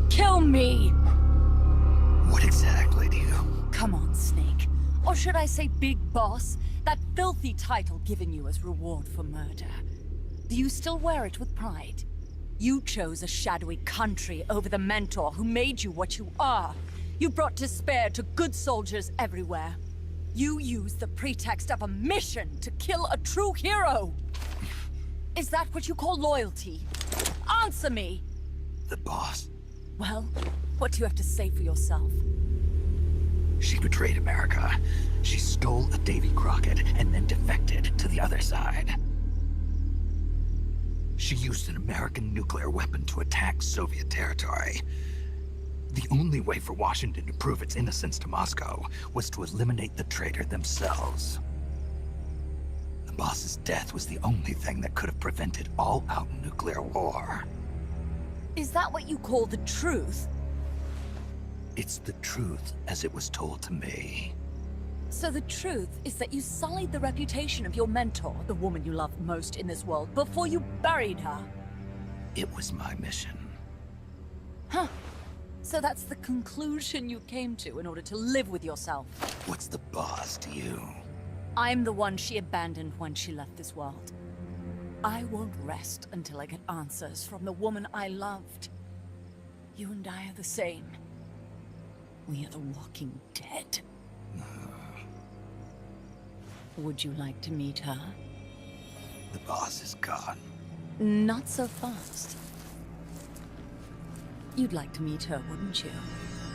Kill me!
What exactly do you...
Come on, Snake. Or should I say Big Boss? That filthy title given you as reward for murder. Do you still wear it with pride? You chose a shadowy country over the mentor who made you what you are. You brought despair to good soldiers everywhere. You used the pretext of a mission to kill a true hero. Is that what you call loyalty? Answer me!
The boss.
Well, what do you have to say for yourself?
She betrayed America. She stole a Davy Crockett and then defected to the other side. She used an American nuclear weapon to attack Soviet territory. The only way for Washington to prove its innocence to Moscow was to eliminate the traitor themselves. The boss's death was the only thing that could have prevented all-out nuclear war.
Is that what you call the truth?
It's the truth as it was told to me.
So the truth is that you sullied the reputation of your mentor, the woman you loved most in this world, before you buried her.
It was my mission.
Huh. So that's the conclusion you came to in order to live with yourself.
What's the boss to you?
I'm the one she abandoned when she left this world. I won't rest until I get answers from the woman I loved. You and I are the same. We are the walking dead. Would you like to meet her?
The boss is gone.
Not so fast. You'd like to meet her, wouldn't you?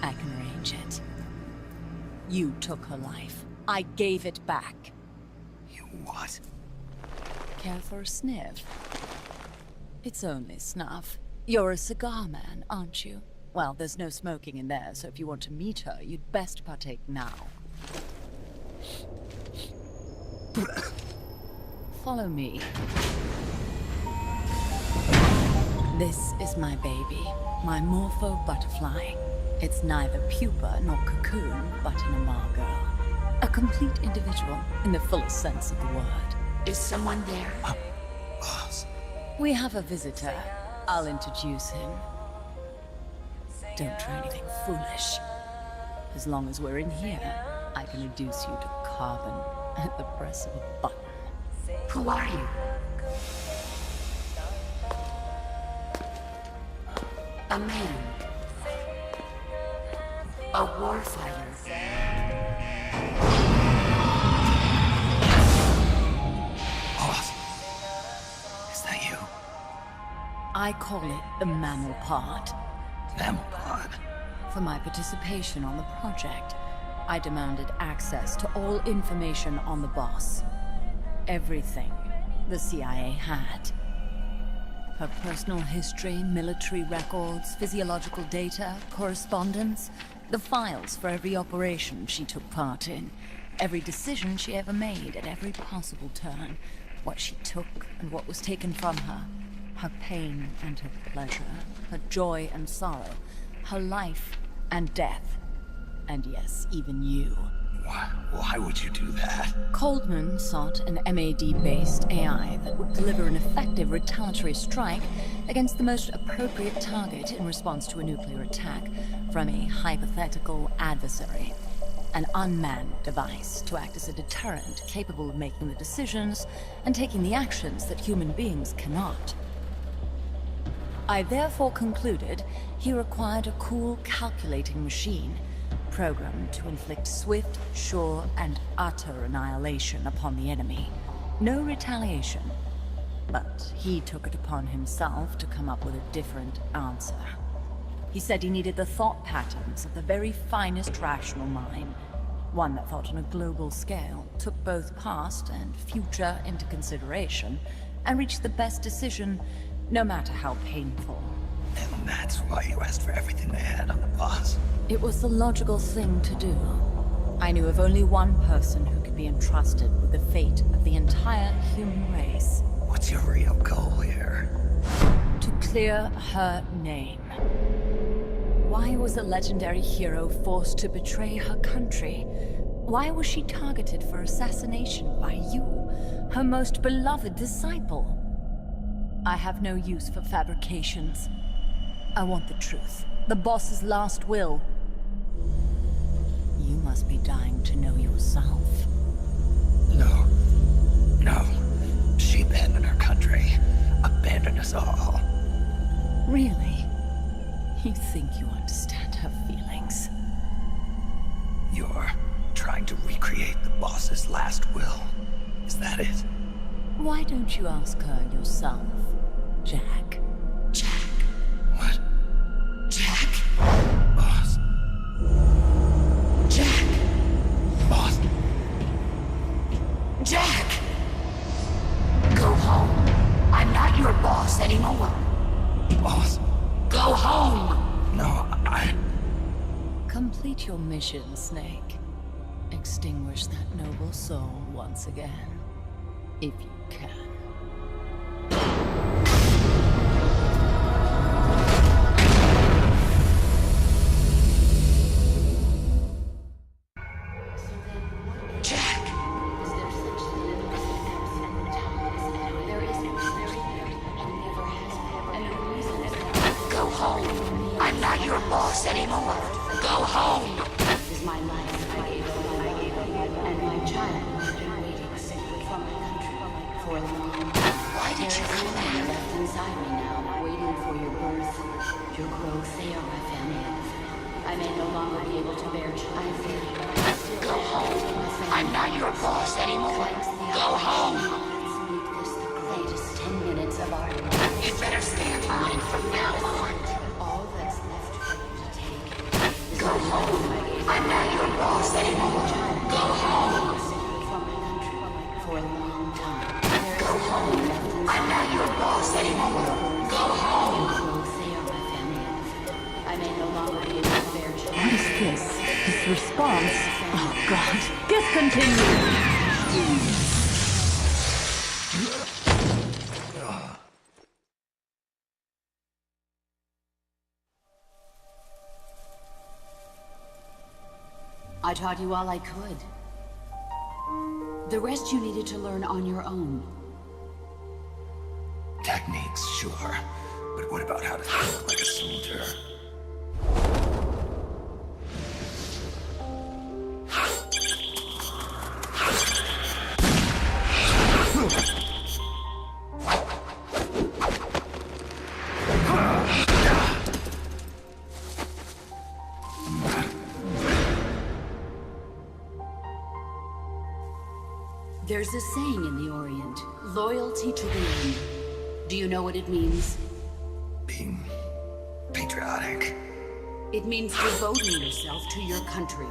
I can arrange it. You took her life. I gave it back.
You what?
Care for a sniff? It's only snuff. You're a cigar man, aren't you? Well, there's no smoking in there, so if you want to meet her, you'd best partake now. Follow me. This is my baby, my Morpho butterfly. It's neither pupa nor cocoon, but an Amar girl. A complete individual, in the fullest sense of the word.
Is someone there?
Boss.
We have a visitor. I'll introduce him. Don't try anything foolish. As long as we're in here, I can reduce you to carbon at the press of a button.
Who are you? A man. A warfighter.
Boss, is that you?
I call it the Mammal Pod.
Mammal Pod?
For my participation on the project, I demanded access to all information on the boss. Everything the CIA had. Her personal history, military records, physiological data, correspondence, the files for every operation she took part in, every decision she ever made at every possible turn, what she took and what was taken from her, her pain and her pleasure, her joy and sorrow, her life and death, and yes, even you.
Why would you do that?
Coldman sought an MAD-based AI that would deliver an effective retaliatory strike against the most appropriate target in response to a nuclear attack from a hypothetical adversary. An unmanned device to act as a deterrent capable of making the decisions and taking the actions that human beings cannot. I therefore concluded he required a cool, calculating machine programmed to inflict swift, sure, and utter annihilation upon the enemy. No retaliation. But he took it upon himself to come up with a different answer. He said he needed the thought patterns of the very finest rational mind, one that thought on a global scale, took both past and future into consideration, and reached the best decision, no matter how painful.
And that's why you asked for everything they had on the boss.
It was the logical thing to do. I knew of only one person who could be entrusted with the fate of the entire human race.
What's your real goal here?
To clear her name. Why was a legendary hero forced to betray her country? Why was she targeted for assassination by you, her most beloved disciple? I have no use for fabrications. I want the truth. The boss's last will. You must be dying to know yourself.
No. She abandoned her country. Abandoned us all.
Really? You think you understand her feelings?
You're trying to recreate the boss's last will. Is that it?
Why don't you ask her yourself, Jack?
Jack.
What?
Jack.
Boss.
Jack.
Boss.
Jack! Go home. I'm not your boss anymore.
Boss.
Go home!
No,
Complete your mission, Snake. Extinguish that noble soul once again. If you can. This response? Oh God. Discontinue!
I taught you all I could. The rest you needed to learn on your own.
Techniques, sure. But what about how to think like a soldier?
There's a saying in the Orient, loyalty to the end. Do you know what it means?
Being patriotic.
It means devoting yourself to your country.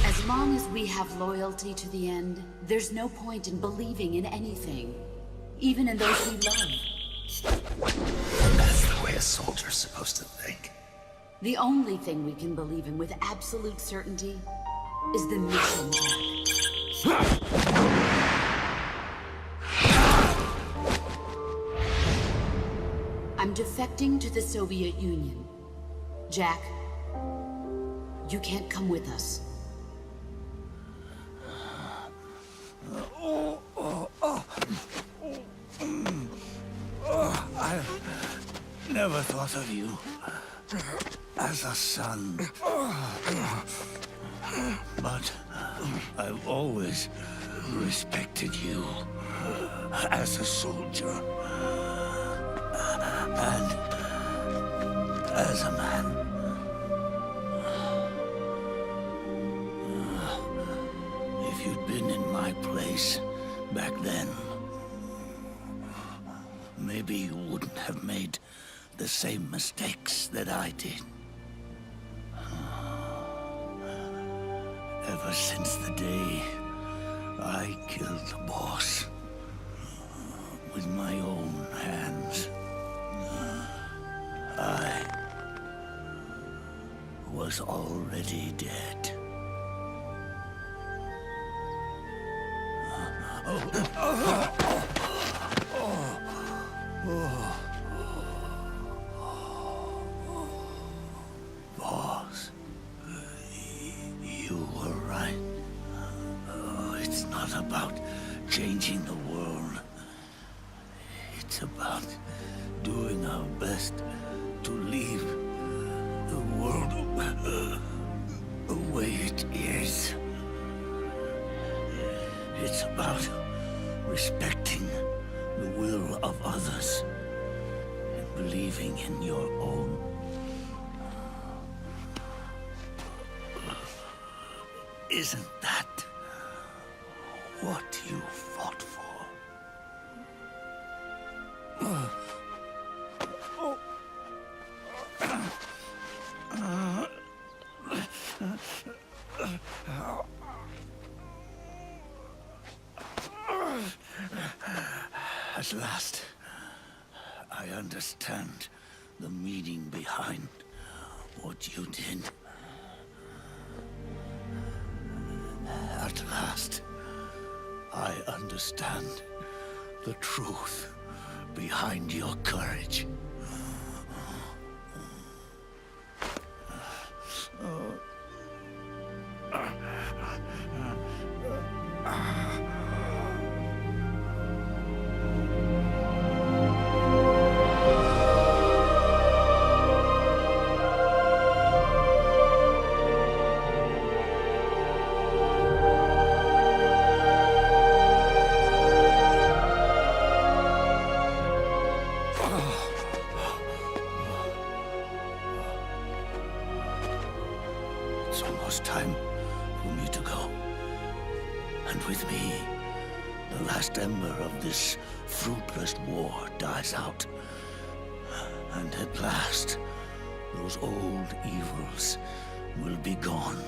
As long as we have loyalty to the end, there's no point in believing in anything, even in those we love.
And that's the way a soldier's supposed to think.
The only thing we can believe in with absolute certainty is the mission, Jack. I'm defecting to the Soviet Union. Jack, you can't come with us.
I never thought of you as a son. But I've always respected you as a soldier. And as a man. If you'd been in my place back then, maybe you wouldn't have made the same mistakes that I did. Ever since the day I killed the boss with my own hands, I was already dead. Boss, you were right. It's not about changing the world. It's about doing our best to leave the world the way it is. It's about respecting the will of others and believing in your own. Isn't that what you fought for? At last, I understand the meaning behind what you did. At last, I understand the truth behind your courage. It's almost time for me to go. And with me, the last ember of this fruitless war dies out. And at last, those old evils will be gone.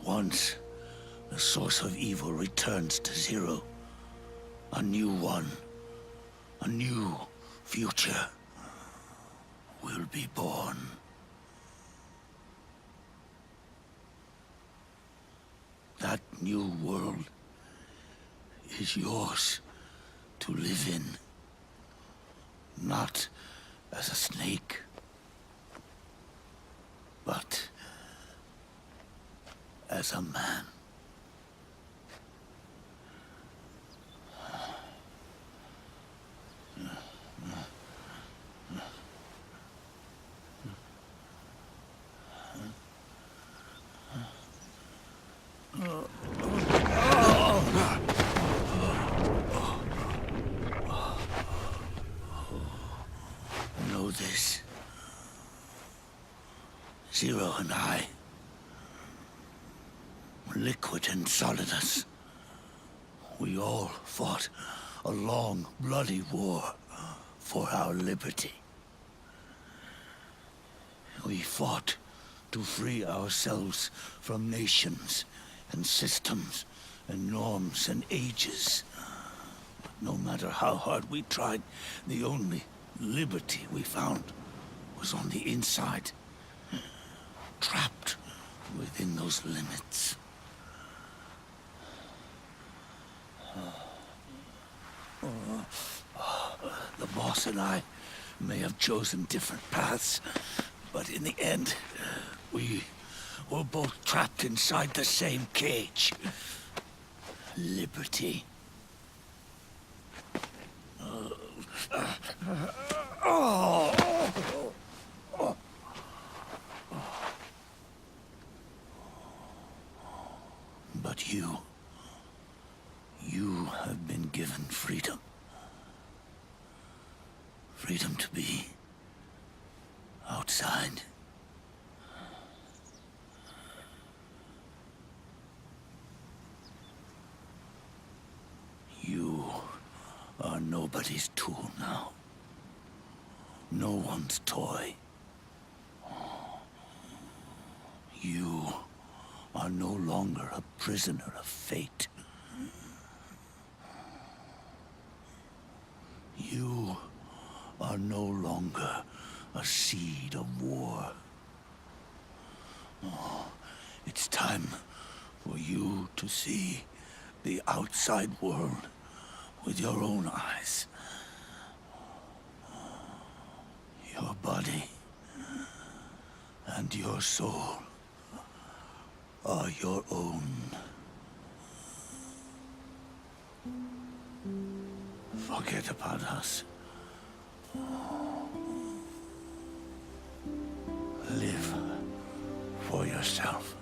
Once the source of evil returns to zero, a new one, a new future will be born. That new world is yours to live in, not as a snake But as a man, know this. Zero and I, Liquid and Solidus, we all fought a long, bloody war for our liberty. We fought to free ourselves from nations and systems and norms and ages. But no matter how hard we tried, the only liberty we found was on the inside, trapped within those limits. The boss and I may have chosen different paths, but in the end, we were both trapped inside the same cage. Liberty. But you have been given freedom. Freedom to be outside. You are nobody's tool now. No one's toy. You are no longer a prisoner of fate. You are no longer a seed of war. Oh, it's time for you to see the outside world with your own eyes. Your body and your soul are your own. Forget about us. Live for yourself.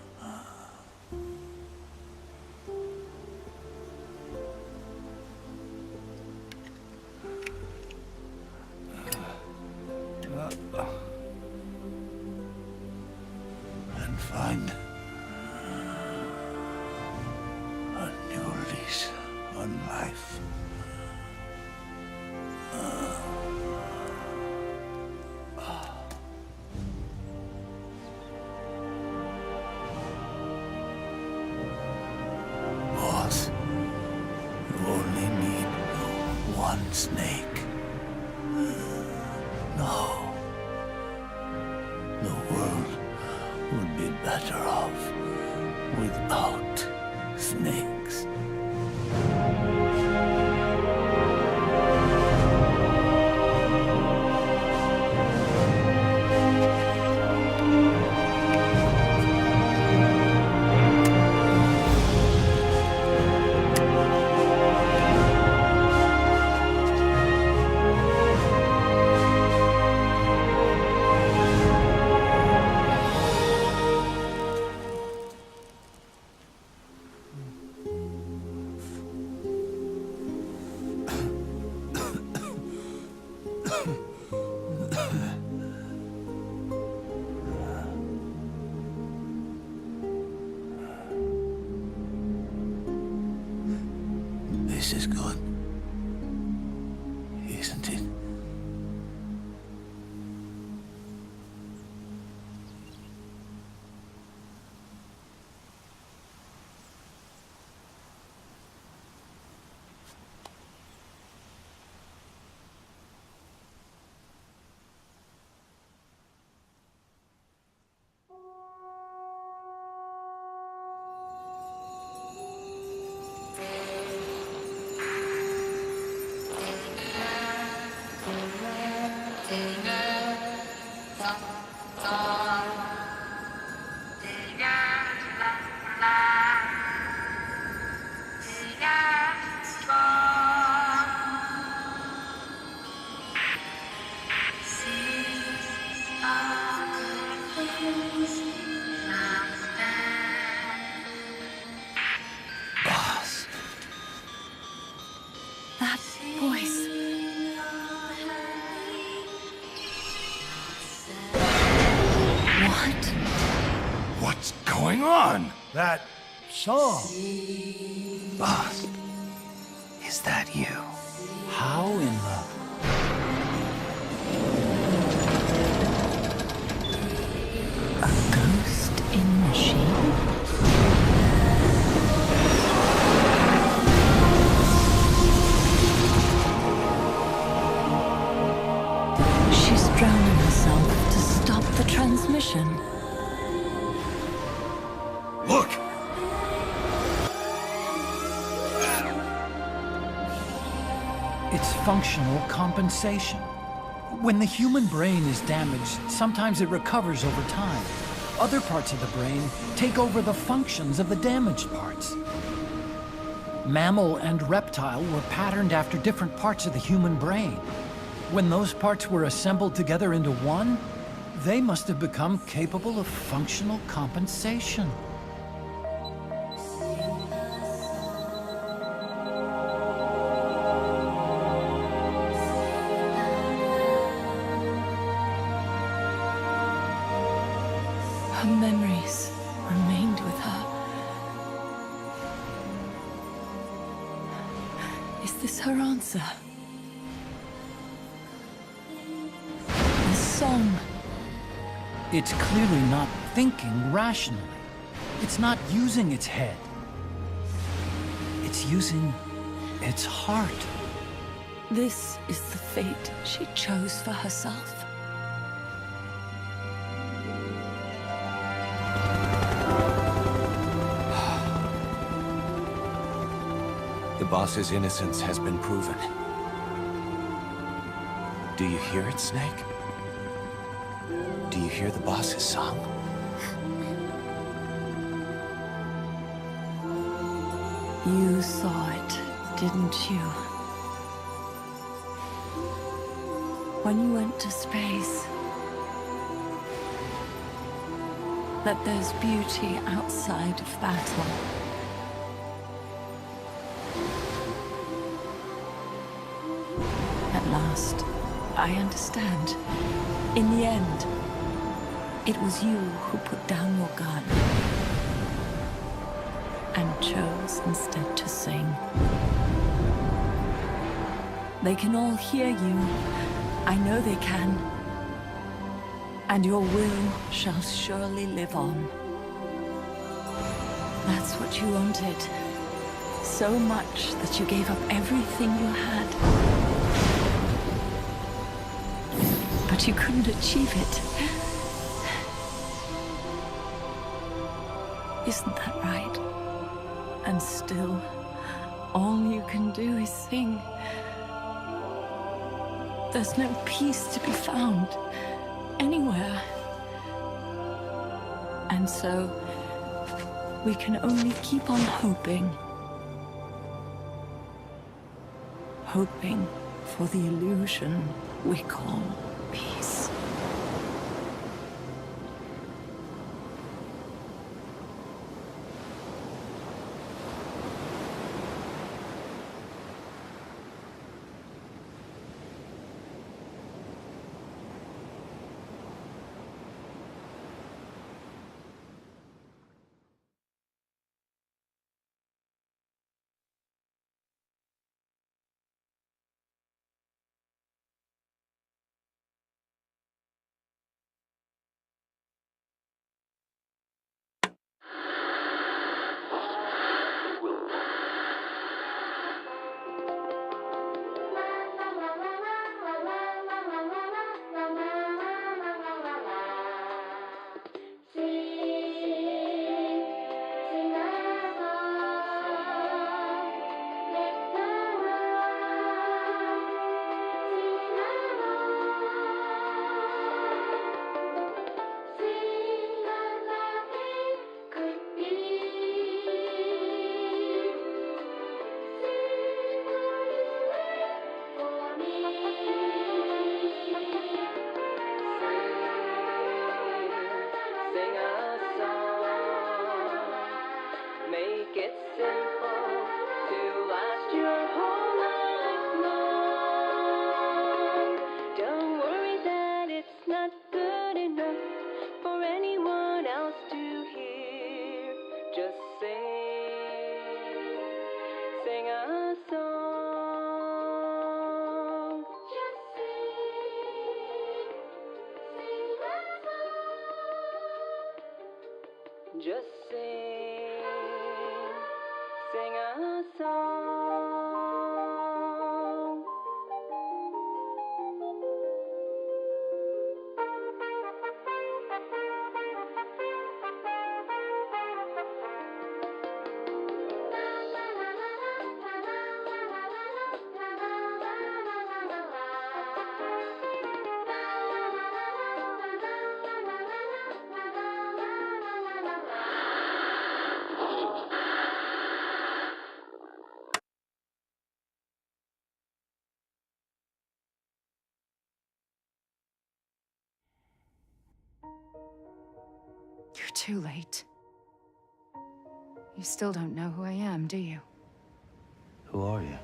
And find a new lease on life. Boss, you only need one snake. No. The world would be better off without snakes.
Boss.
That voice. What?
What's going on? That song.
Boss. Is that you?
How in the...
A ghost in machine? She's drowning herself to stop the transmission.
Look!
It's functional compensation. When the human brain is damaged, sometimes it recovers over time. Other parts of the brain take over the functions of the damaged parts. Mammal and reptile were patterned after different parts of the human brain. When those parts were assembled together into one, they must have become capable of functional compensation.
Her memories remained with her. Is this her answer? The song.
It's clearly not thinking rationally. It's not using its head. It's using its heart.
This is the fate she chose for herself.
The boss's innocence has been proven. Do you hear it, Snake? Do you hear the boss's song?
You saw it, didn't you? When you went to space, that there's beauty outside of battle. At last, I understand. In the end, it was you who put down your gun and chose instead to sing. They can all hear you. I know they can. And your will shall surely live on. That's what you wanted. So much that you gave up everything you had. But you couldn't achieve it. Isn't that right? And still, all you can do is sing. There's no peace to be found anywhere. And so, we can only keep on hoping. Hoping for the illusion we call peace.
Sing a song, make it simple to last your whole life long. Don't worry that it's not good enough for anyone else to hear. Just sing a song. Just sing a song. Just sing a song.
You're too late. You still don't know who I am, do you?
Who are you?